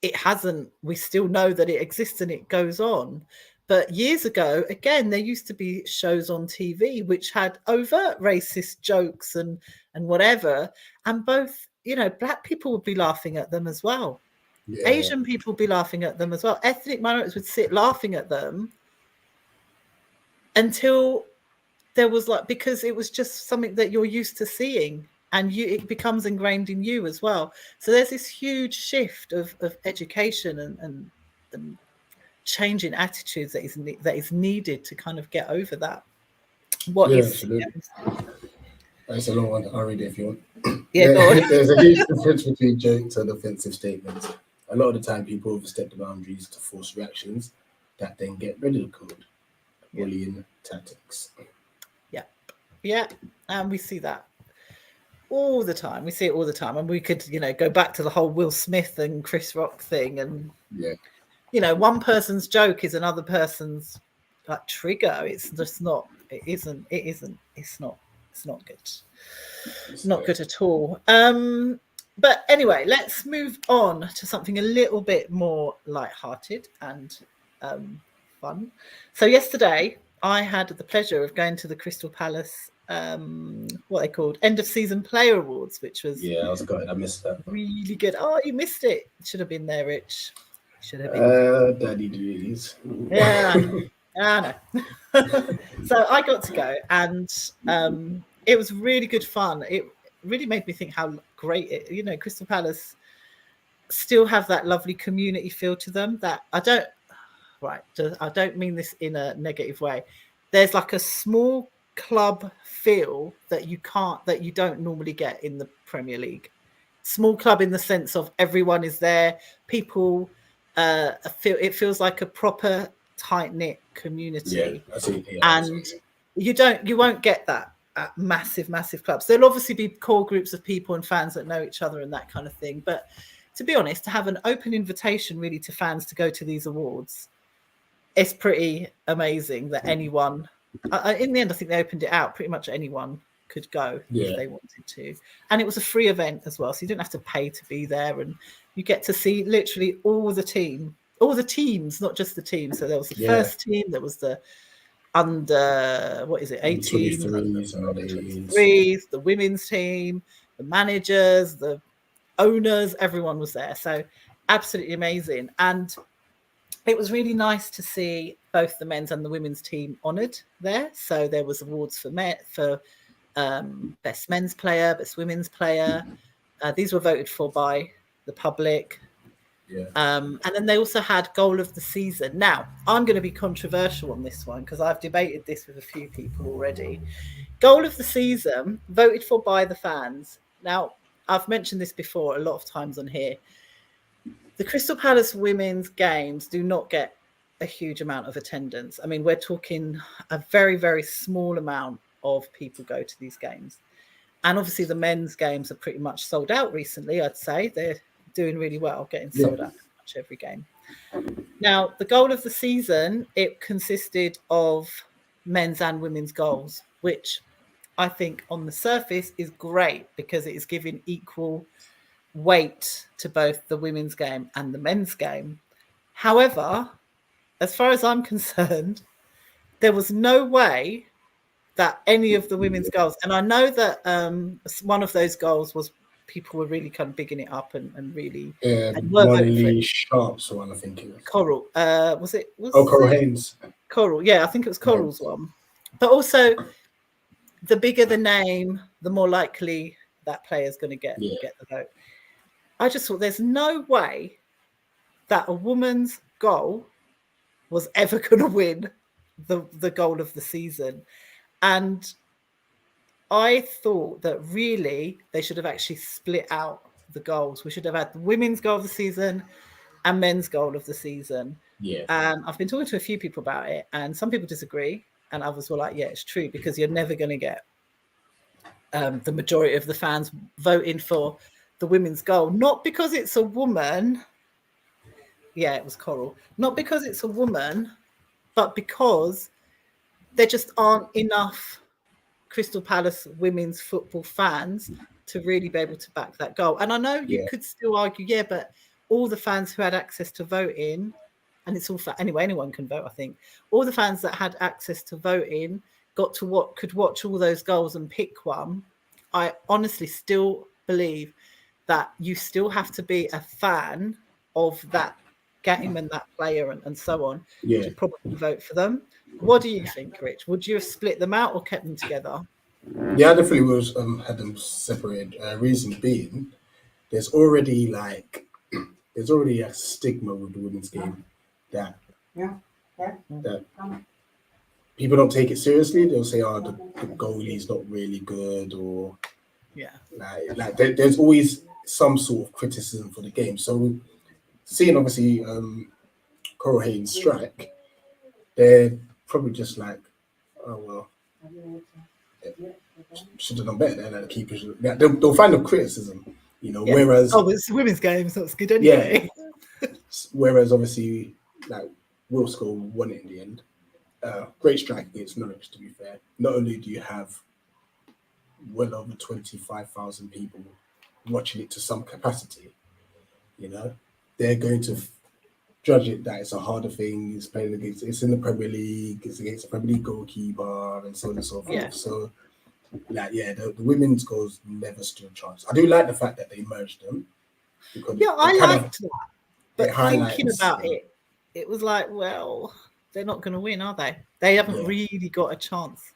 it hasn't. We still know that it exists and it goes on. But years ago, again, there used to be shows on TV which had overt racist jokes and whatever, and both, Black people would be laughing at them as well. Yeah. Asian people would be laughing at them as well. Ethnic minorities would sit laughing at them until there was because it was just something that you're used to seeing, and it becomes ingrained in you as well. So there's this huge shift of education and changing attitudes that is needed to kind of get over that. Absolutely. That's a long one. I'll read it if you want. Yeah, go on. There's a huge difference between jokes and offensive statements. A lot of the time, people overstep the boundaries to force reactions that then get ridiculed. Bullying tactics. Yeah, and we see that all the time. We see it all the time, and we could, go back to the whole Will Smith and Chris Rock thing, and one person's joke is another person's trigger. It's just not. It isn't. It's not good. It's not good at all. But anyway, let's move on to something a little bit more lighthearted and fun. So yesterday, I had the pleasure of going to the Crystal Palace, what they called End of Season Player Awards, which was I was going. I missed that. Really good. Oh, you missed it. Should have been there, Rich. Should have been. Daddy duties. Yeah, I know. So I got to go, and it was really good fun. It really made me think how great it. Crystal Palace still have that lovely community feel to them. That I don't mean this in a negative way. There's like a small club feel that you don't normally get in the Premier League. Small club in the sense of everyone is there. People it feels like a proper tight-knit community. Yeah, I see. Yeah, and you won't get that at massive clubs. There'll obviously be core groups of people and fans that know each other and that kind of thing. But to be honest, to have an open invitation really to fans to go to these awards, it's pretty amazing that anyone, in the end, I think they opened it out, pretty much anyone could go if they wanted to. And it was a free event as well, so you didn't have to pay to be there. And you get to see literally all the teams, not just the team. So there was the first team, there was the under, 18, 23s, the women's team, the managers, the owners, everyone was there. So absolutely amazing. And it was really nice to see both the men's and the women's team honoured there. So there was awards for best men's player, best women's player. These were voted for by the public. And then they also had goal of the season. Now, I'm going to be controversial on this one because I've debated this with a few people already. Goal of the season, voted for by the fans. Now, I've mentioned this before a lot of times on here. The Crystal Palace women's games do not get a huge amount of attendance. I mean, we're talking a very, very small amount of people go to these games. And obviously the men's games are pretty much sold out recently, I'd say. They're doing really well, getting sold out pretty much every game. Now, the goal of the season, it consisted of men's and women's goals, which I think on the surface is great because it is giving equal weight to both the women's game and the men's game. However, as far as I'm concerned, there was no way that any of the women's goals, and I know that one of those goals was people were really kind of bigging it up and really Molly Sharp's one, I think it was. Coral. Was it? Coral Haynes. Coral, yeah, I think it was Coral's one. But also, the bigger the name, the more likely that player's going to get the vote. I just thought there's no way that a woman's goal was ever going to win the goal of the season. And I thought that really they should have actually split out the goals. We should have had the women's goal of the season and men's goal of the season. Yeah. I've been talking to a few people about it, and some people disagree, and others were like, yeah, it's true, because you're never going to get the majority of the fans voting for the women's goal. Not because it's a woman. Yeah, it was Coral. Not because it's a woman, but because there just aren't enough Crystal Palace women's football fans to really be able to back that goal. And I know you could still argue, yeah, but all the fans who had access to voting, and it's all anyway, anyone can vote, I think. All the fans that had access to voting could watch all those goals and pick one. I honestly still believe that you still have to be a fan of that game and that player and so on to probably vote for them. What do you think, Rich? Would you have split them out or kept them together? Yeah, I definitely was had them separated. Reason being, there's already a stigma with the women's game that people don't take it seriously. They'll say, "Oh, the goalie's not really good," or there's always some sort of criticism for the game. So seeing obviously Coral Haynes strike, they're probably just like, "Oh well, should have done better." Then the keepers, they'll find a criticism, Whereas it's women's games, so it's good anyway. Yeah. Whereas obviously, like Will Score won it in the end. Great strike against Norwich, to be fair. Not only do you have well over 25,000 people watching it to some capacity, they're going to judge it that it's a harder thing. It's in the Premier League, it's against the Premier League goalkeeper, and so on and so forth. Yeah. So, the women's goals never stood a chance. I do like the fact that they merged them. Because I liked that. But thinking about it was like, well, they're not going to win, are they? They haven't really got a chance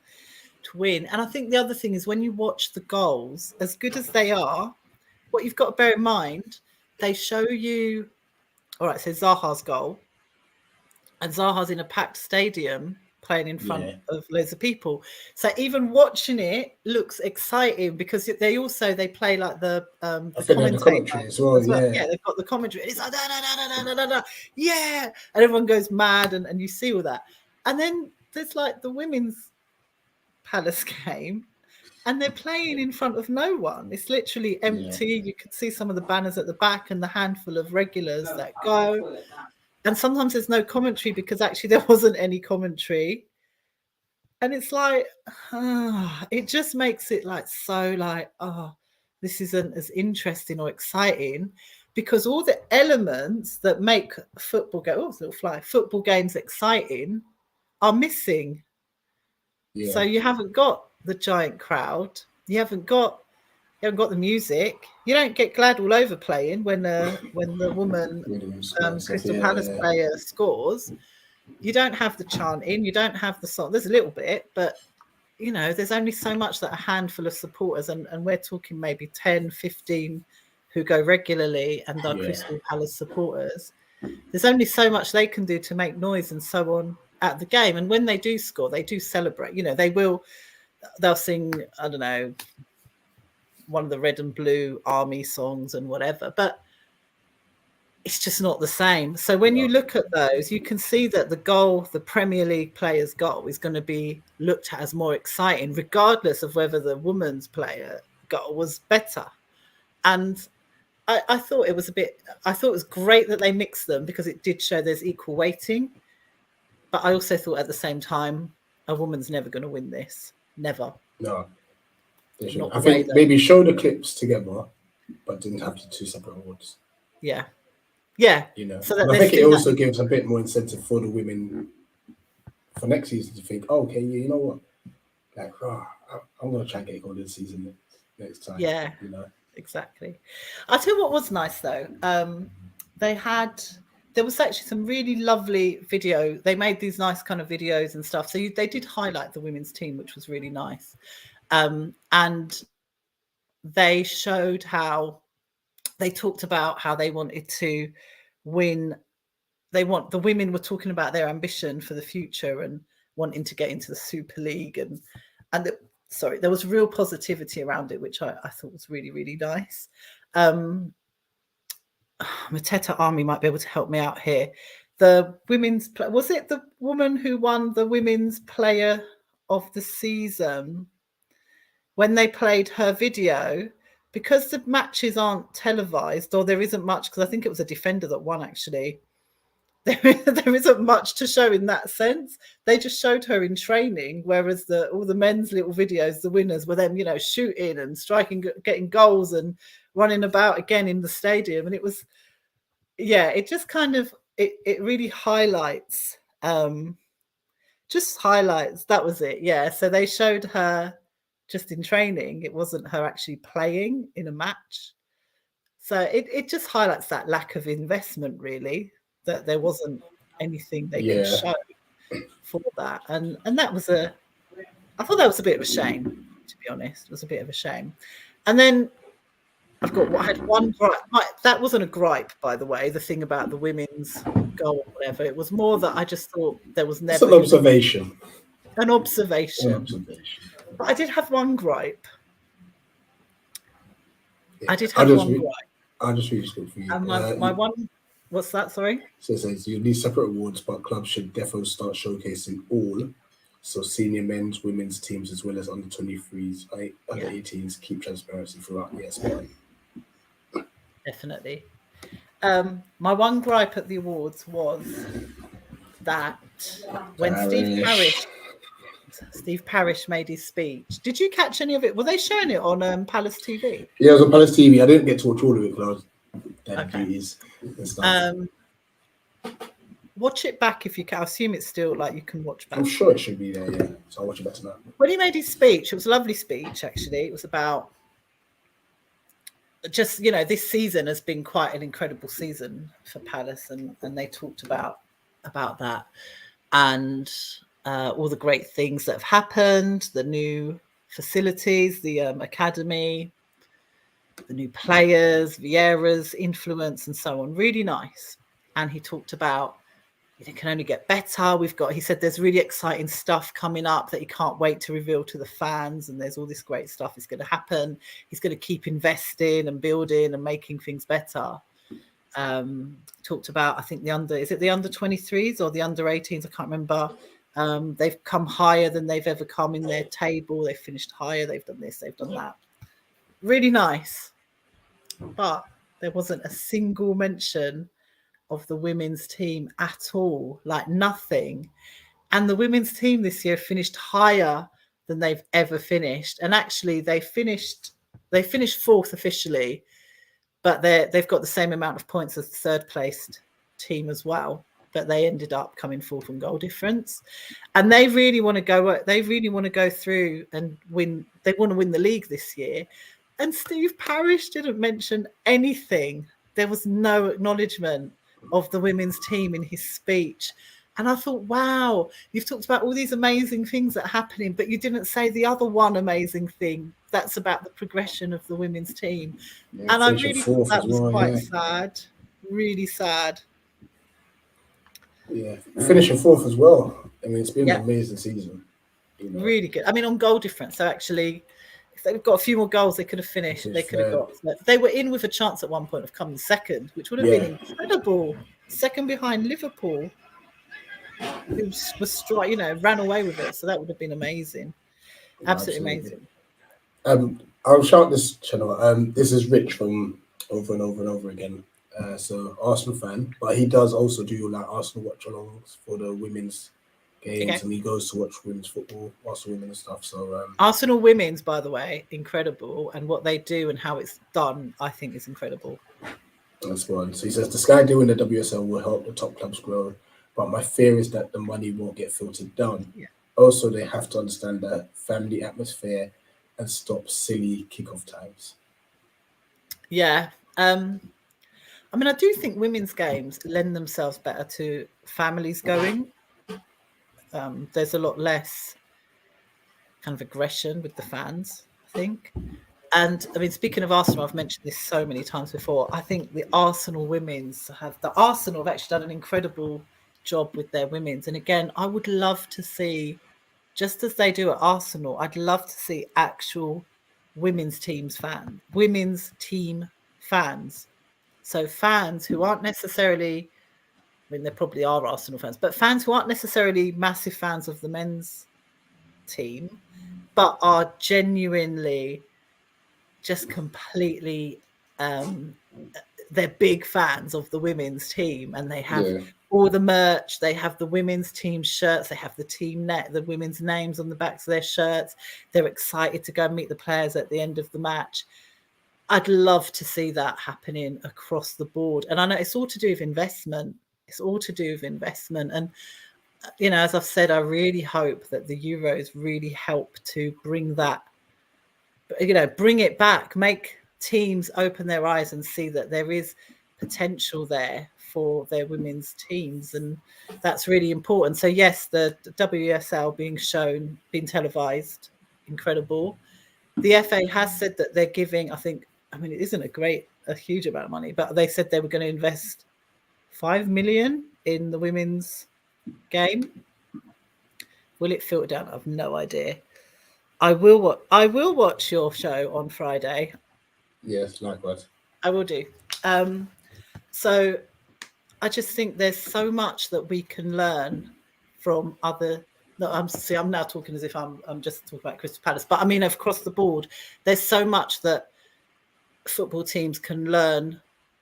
to win. And I think the other thing is when you watch the goals, as good as they are, what you've got to bear in mind, they show you, all right, so Zaha's goal, and Zaha's in a packed stadium playing in front of loads of people. So even watching it looks exciting because they play like the commentary as well. Yeah, they've got the commentary. It's like, yeah, and everyone goes mad, and you see all that. And then there's like the women's Palace game, and they're playing in front of no one. It's literally empty. You could see some of the banners at the back and the handful of regulars that go. And sometimes there's no commentary because actually there wasn't any commentary. And it's like, it just makes it this isn't as interesting or exciting because all the elements that make football games exciting are missing. Yeah. So you haven't got the giant crowd. You haven't got the music. You don't get Glad All Over playing when the woman Crystal Palace player scores. You don't have the chanting. You don't have the song. There's a little bit, but there's only so much that a handful of supporters, and we're talking maybe 10, 15 who go regularly and are Crystal Palace supporters. There's only so much they can do to make noise and so on at the game. And when they do score, they do celebrate. They'll sing, I don't know, one of the Red and Blue Army songs and whatever, but it's just not the same. So when you look at those, you can see that the Premier League player's goal is going to be looked at as more exciting, regardless of whether the women's player goal was better. And I thought it was great that they mixed them because it did show there's equal weighting. But I also thought at the same time, a woman's never going to win this. Never. No. I think maybe show the clips together, but didn't have the two separate awards. Yeah. Yeah. So I think it also gives a bit more incentive for the women for next season to think, okay, you know what? Like, I'm going to try and get a goal this season next time. Yeah. Exactly. I'll tell you what was nice though. There was actually some really lovely video. They made these nice kind of videos and stuff. So they did highlight the women's team, which was really nice. And they showed how they talked about how they wanted to win. The women were talking about their ambition for the future and wanting to get into the Super League. There was real positivity around it, which I thought was really, really nice. Mateta Army might be able to help me out here. The was it the woman who won the Women's Player of the Season? When they played her video, because the matches aren't televised, or there isn't much, because I think it was a defender that won actually. there isn't much to show in that sense. They just showed her in training, whereas all the men's little videos, the winners were them, shooting and striking, getting goals and running about again in the stadium. And it was, it just kind of, it really highlights, that was it. Yeah. So they showed her just in training. It wasn't her actually playing in a match. So it just highlights that lack of investment, really, that there wasn't anything they could show for that. And that was I thought that was a bit of a shame, to be honest. It was a bit of a shame. And then I had one gripe. That wasn't a gripe, by the way, the thing about the women's goal or whatever. It was more that I just thought there was never... It's an observation. An observation. But I did have one gripe. Yeah. I did have one gripe. I'll just read it for you. And my one... What's that, sorry? So it says, you need separate awards, but clubs should definitely start showcasing all. So senior men's, women's teams, as well as under 23s, under 18s, keep transparency throughout the SPI. Definitely. My one gripe at the awards was that when Steve Parish made his speech. Did you catch any of it? Were they showing it on Palace TV? Yeah, it was on Palace TV. I didn't get to watch all of it because duties and stuff. Watch it back if you can. I assume it's still you can watch back. I'm sure it should be there, yeah. So I'll watch it back tonight. When he made his speech, it was a lovely speech, actually. It was about just, this season has been quite an incredible season for Palace, and they talked about that and all the great things that have happened, the new facilities, the academy, the new players, Vieira's influence and so on. Really nice. And he talked about it can only get better. He said there's really exciting stuff coming up that he can't wait to reveal to the fans. And there's all this great stuff is going to happen. He's going to keep investing and building and making things better. Talked about, I think the under 23s or the under 18s? I can't remember. They've come higher than they've ever come in their table. They've finished higher. They've done this, they've done that. Really nice. But there wasn't a single mention of the women's team at all, nothing. And the women's team this year finished higher than they've ever finished. And actually they finished fourth officially, but they've got the same amount of points as the third placed team as well. But they ended up coming fourth on goal difference. And they really want to go through and win. They want to win the league this year. And Steve Parish didn't mention anything. There was no acknowledgement of the women's team in his speech. And I thought, wow, you've talked about all these amazing things that are happening, but you didn't say the other one amazing thing that's about the progression of the women's team. Yeah, and I really thought that was quite sad, really sad. Yeah, finishing fourth as well. I mean, it's been an amazing season. Really good. I mean, on goal difference, so actually, if they've got a few more goals, they could have finished. They could have got. They were in with a chance at one point of coming second, which would have been incredible. Second behind Liverpool, who was ran away with it. So that would have been amazing. Absolutely amazing. I'll shout this channel. This is Rich from Over and Over and Over Again. So Arsenal fan, but he does also do Arsenal watch-alongs for the women's games, and he goes to watch women's football, Arsenal women and stuff. So Arsenal women's, by the way, incredible, and what they do and how it's done, I think, is incredible. That's one. So he says the Sky deal in the WSL will help the top clubs grow, but my fear is that the money won't get filtered down. Yeah. Also, they have to understand the family atmosphere and stop silly kickoff times. Yeah. I mean, I do think women's games lend themselves better to families going. There's a lot less kind of aggression with the fans, I think. And I mean, speaking of Arsenal, I've mentioned this so many times before. I think the Arsenal have actually done an incredible job with their women's. And again, I would love to see, just as they do at Arsenal, I'd love to see actual women's team fans. So fans who aren't necessarily, I mean, there probably are Arsenal fans, but fans who aren't necessarily massive fans of the men's team, but are genuinely just completely, they're big fans of the women's team, and they have all the merch. They have the women's team shirts. They have the women's names on the backs of their shirts. They're excited to go and meet the players at the end of the match. I'd love to see that happening across the board. And I know it's all to do with investment. And, as I've said, I really hope that the Euros really help to bring that, bring it back, make teams open their eyes and see that there is potential there for their women's teams. And that's really important. So yes, the WSL being televised, incredible. The FA has said that they're giving, it isn't a huge amount of money, but they said they were going to invest 5 million in the women's game. Will it filter down? I have no idea. I will watch your show on Friday. Yes, likewise. I will do. So I just think there's so much that we can learn from other. No, I'm now talking as if I'm just talking about Crystal Palace, but I mean across the board, there's so much that football teams can learn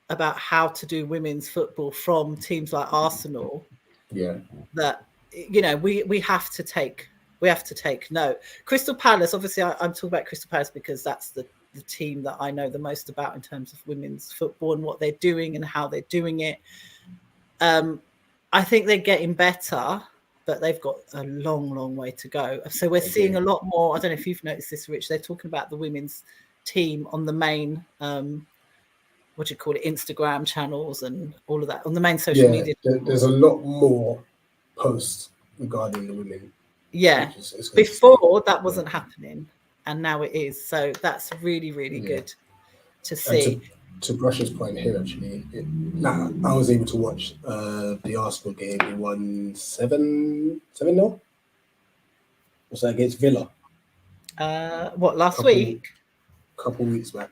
about how to do women's football from teams like Arsenal. Yeah. That we have to take note. Crystal Palace, obviously, I'm talking about Crystal Palace because that's the team that I know the most about in terms of women's football and what they're doing and how they're doing it. I think they're getting better, but they've got a long, long way to go. So we're seeing a lot more. I don't know if you've noticed this, Rich. They're talking about the women's team on the main, Instagram channels and all of that on the main social media. There's a lot more posts regarding the women. Yeah, before that wasn't happening, and now it is. So that's really, really good to see. To Brush's point here, actually, I was able to watch the Arsenal game. We won 7-0. Was that against Villa? Last week? A couple weeks back.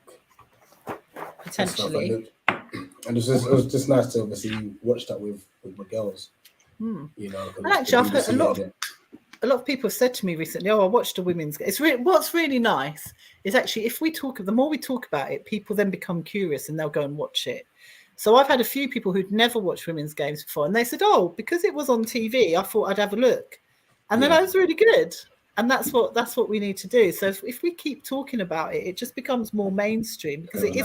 Potentially. And it was just nice to obviously watch that with my girls. And actually, I've heard a lot of people have said to me recently, "Oh, I watched a women's game." What's really nice is actually the more we talk about it, people then become curious and they'll go and watch it. So I've had a few people who'd never watched women's games before, and they said, "Oh, because it was on TV, I thought I'd have a look," and then that was really good. And that's what we need to do. So if we keep talking about it, it just becomes more mainstream because it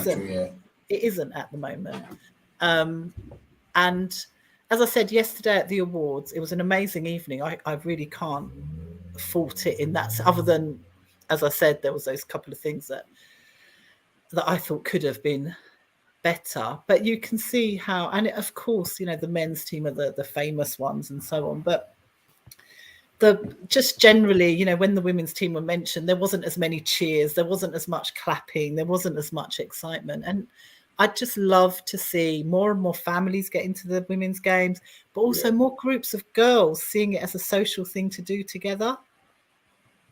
isn't at the moment. And as I said yesterday at the awards, it was an amazing evening. I really can't fault it in that. Other than, as I said, there was those couple of things that I thought could have been better. But you can see how, and of course, the men's team are the famous ones and so on. But just generally, when the women's team were mentioned, there wasn't as many cheers, there wasn't as much clapping, there wasn't as much excitement. And I'd just love to see more and more families get into the women's games, but also more groups of girls seeing it as a social thing to do together.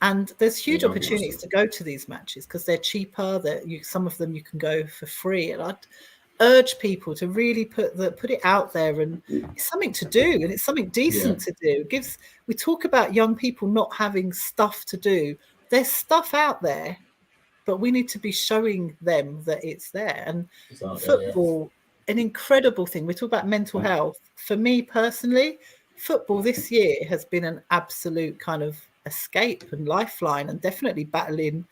And there's huge opportunities to go to these matches because they're cheaper. Some of them you can go for free. And I'd urge people to really put it out there, and it's something to do, and it's something decent to do. We talk about young people not having stuff to do. There's stuff out there, but we need to be showing them that it's there. And football, an incredible thing. We talk about mental health. For me personally, football this year has been an absolute kind of escape and lifeline, and definitely battling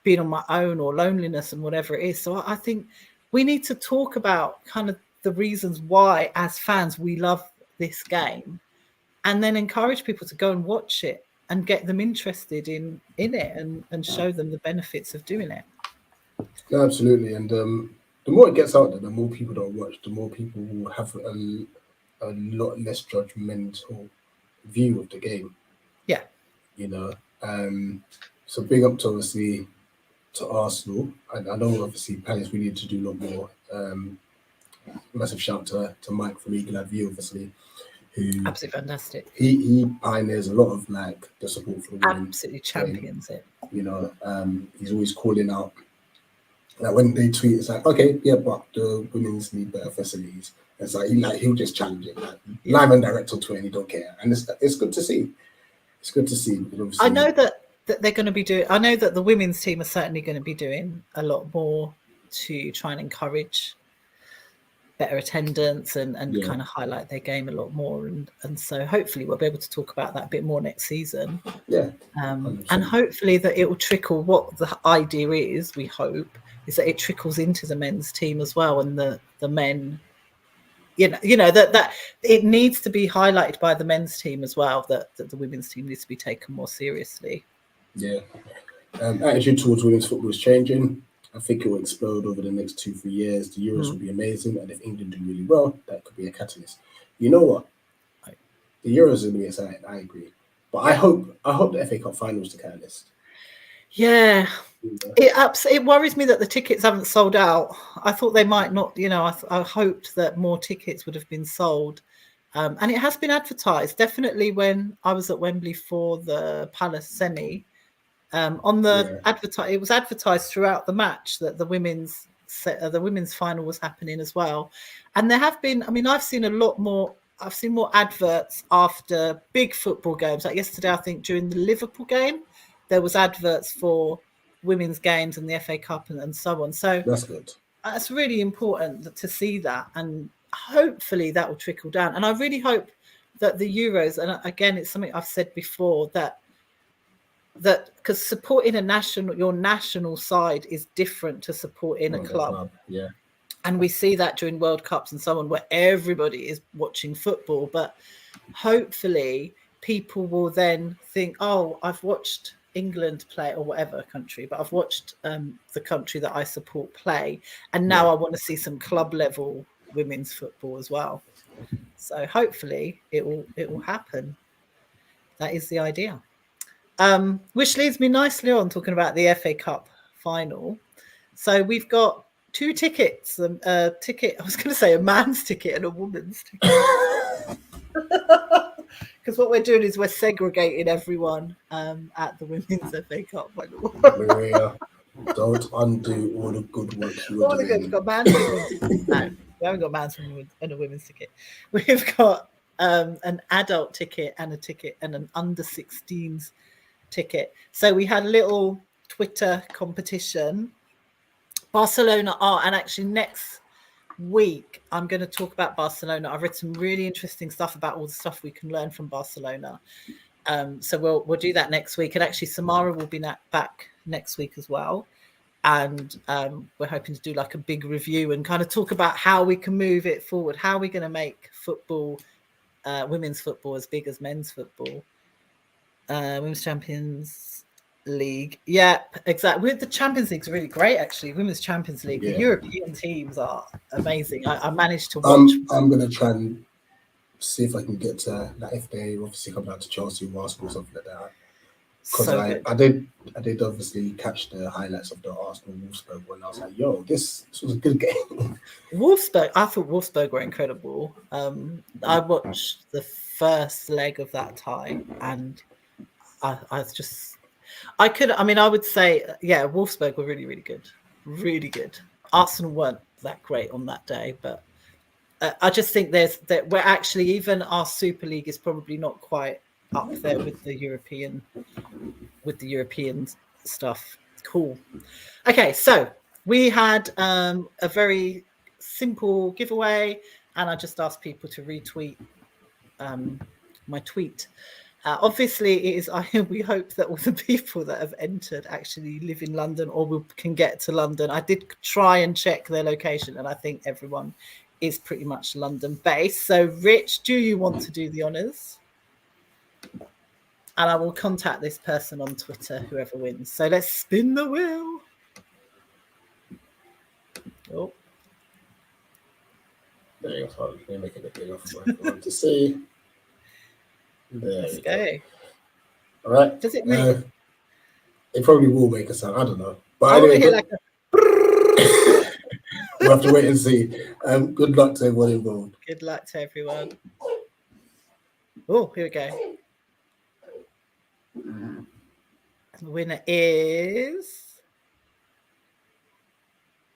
being on my own or loneliness and whatever it is. So I think we need to talk about kind of the reasons why, as fans, we love this game, and then encourage people to go and watch it and get them interested in it and show them the benefits of doing it. No, absolutely. And the more it gets out there, the more people don't watch, the more people will have a lot less judgmental view of the game. Yeah. So big up to obviously to Arsenal. I know obviously Palace, we need to do a lot more. Massive shout to Mike from Eagle Eye View, obviously, who absolutely fantastic. He pioneers a lot of the support for the women. Absolutely champions it. He's always calling out when they tweet, it's like, okay, yeah, but the women's need better facilities. It's like he'll just challenge it, live and direct on Twitter, and he don't care, and it's good to see. It's good to see. I know that they're going to be doing. I know that the women's team are certainly going to be doing a lot more to try and encourage better attendance and Yeah. kind of highlight their game a lot more. And so hopefully we'll be able to talk about that a bit more next season. Yeah. And hopefully that it will trickle. What the idea is, we hope, is that it trickles into the men's team as well, and the men, you know that it needs to be highlighted by the men's team as well, that the women's team needs to be taken more seriously. Yeah. Attitude towards women's football is changing. I think it will explode over the next 2-3 years. The Euros will be amazing, and if England do really well, that could be a catalyst. You know what? The Euros is going to be exciting. I agree, but I hope the FA Cup final is the catalyst. Yeah, it worries me that the tickets haven't sold out. I thought they might not. You know, I hoped that more tickets would have been sold, and it has been advertised. Definitely, when I was at Wembley for the Palace semi. On the it was advertised throughout the match that the women's final was happening as well, and there have been. I mean, I've seen more adverts after big football games. Like yesterday, I think during the Liverpool game, there was adverts for women's games and the FA Cup and so on. So that's good. That's really important to see that, and hopefully that will trickle down. And I really hope that the Euros, and again, it's something I've said before, that because supporting your national side is different to supporting a club. Yeah. And we see that during World Cups and so on, where everybody is watching football. But hopefully people will then think, oh, I've watched England play, or whatever country, but I've watched the country that I support play. And now I want to see some club level women's football as well. So hopefully it will happen. That is the idea. Which leads me nicely on talking about the FA Cup final. So we've got 2 tickets, a ticket, I was going to say a man's ticket and a woman's ticket. Because what we're doing is we're segregating everyone at the women's FA Cup final. Maria, don't undo all the good work you were doing. We've got man's tickets. No, we haven't got man's and a women's ticket. We've got an adult ticket and an under 16s ticket. So we had a little Twitter competition. Barcelona and actually next week I'm going to talk about Barcelona. I've read some really interesting stuff about all the stuff we can learn from Barcelona. So we'll do that next week. And actually Samara will be back next week as well. And we're hoping to do like a big review and kind of talk about how we can move it forward. How are we going to make football, women's football, as big as men's football? Women's Champions League. Yeah, exactly. The Champions League is really great, actually. Women's Champions League. The European teams are amazing. I managed to watch. I'm going to try and see if I can get to that, if they obviously come down to Chelsea or Arsenal or something like that. Because I did obviously catch the highlights of the Arsenal Wolfsburg one. I was like, yo, this was a good game. Wolfsburg, I thought Wolfsburg were incredible. I watched the first leg of that tie, and I would say, Wolfsburg were really, really good. Really good. Arsenal weren't that great on that day, but I just think we're actually, even our Super League is probably not quite up there with the European stuff. Cool. Okay, so we had a very simple giveaway, and I just asked people to retweet my tweet. Obviously, it is. We hope that all the people that have entered actually live in London or can get to London. I did try and check their location, and I think everyone is pretty much London-based. So, Rich, do you want to do the honours? And I will contact this person on Twitter, whoever wins. So let's spin the wheel. Oh. There you go. Let me make it a bit for everyone to see. Let's go. All right. Does it make it probably will make a sound. I don't know. But anyway, we'll have to wait and see. Good luck to everyone involved. Good luck to everyone. Oh, here we go. The winner is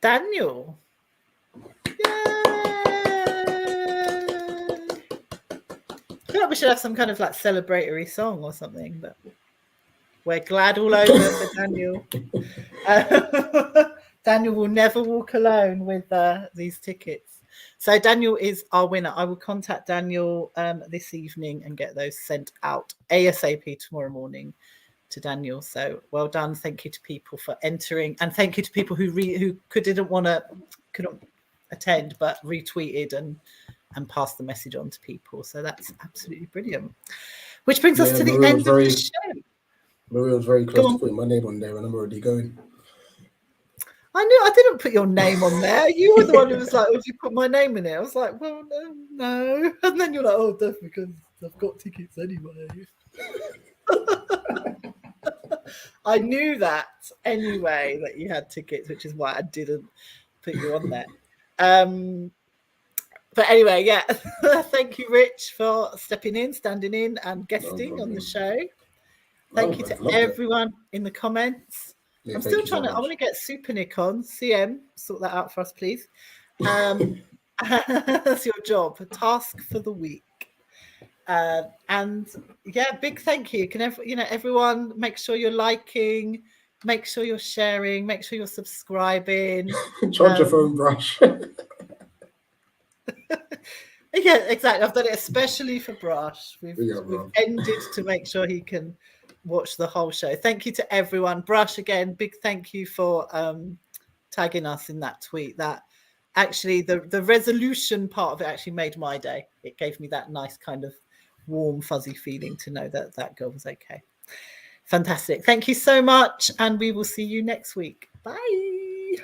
Daniel. Yay! I feel like we should have some kind of like celebratory song or something, but we're glad all over for Daniel. Daniel will never walk alone with these tickets. So Daniel is our winner. I will contact Daniel this evening and get those sent out ASAP tomorrow morning to Daniel. So well done. Thank you to people for entering, and thank you to people who couldn't attend but retweeted and passed the message on to people. So that's absolutely brilliant. Which brings us to the end of the show. Maria was very close to putting my name on there, and I'm already going. I knew I didn't put your name on there. You were the one who was like, "Would you put my name in it?" I was like, "Well, no." And then you're like, "Oh, that's because I've got tickets anyway." I knew that anyway, that you had tickets, which is why I didn't put you on there. But anyway, yeah. Thank you, Rich, for stepping in, standing in, and guesting on the show. Thank you to everyone in the comments. Yeah, I'm still trying I want to get Super Nick on. CM, sort that out for us, please. That's your job, a task for the week. And yeah, big thank you. Everyone, make sure you're liking, make sure you're sharing, make sure you're subscribing. Charge your phone, Brush. Yeah, exactly. I've done it especially for Brush. We've ended to make sure he can watch the whole show. Thank you to everyone. Brush, again, big thank you for tagging us in that tweet. That actually, the resolution part of it actually made my day. It gave me that nice kind of warm, fuzzy feeling to know that that girl was okay. Fantastic. Thank you so much, and we will see you next week. Bye.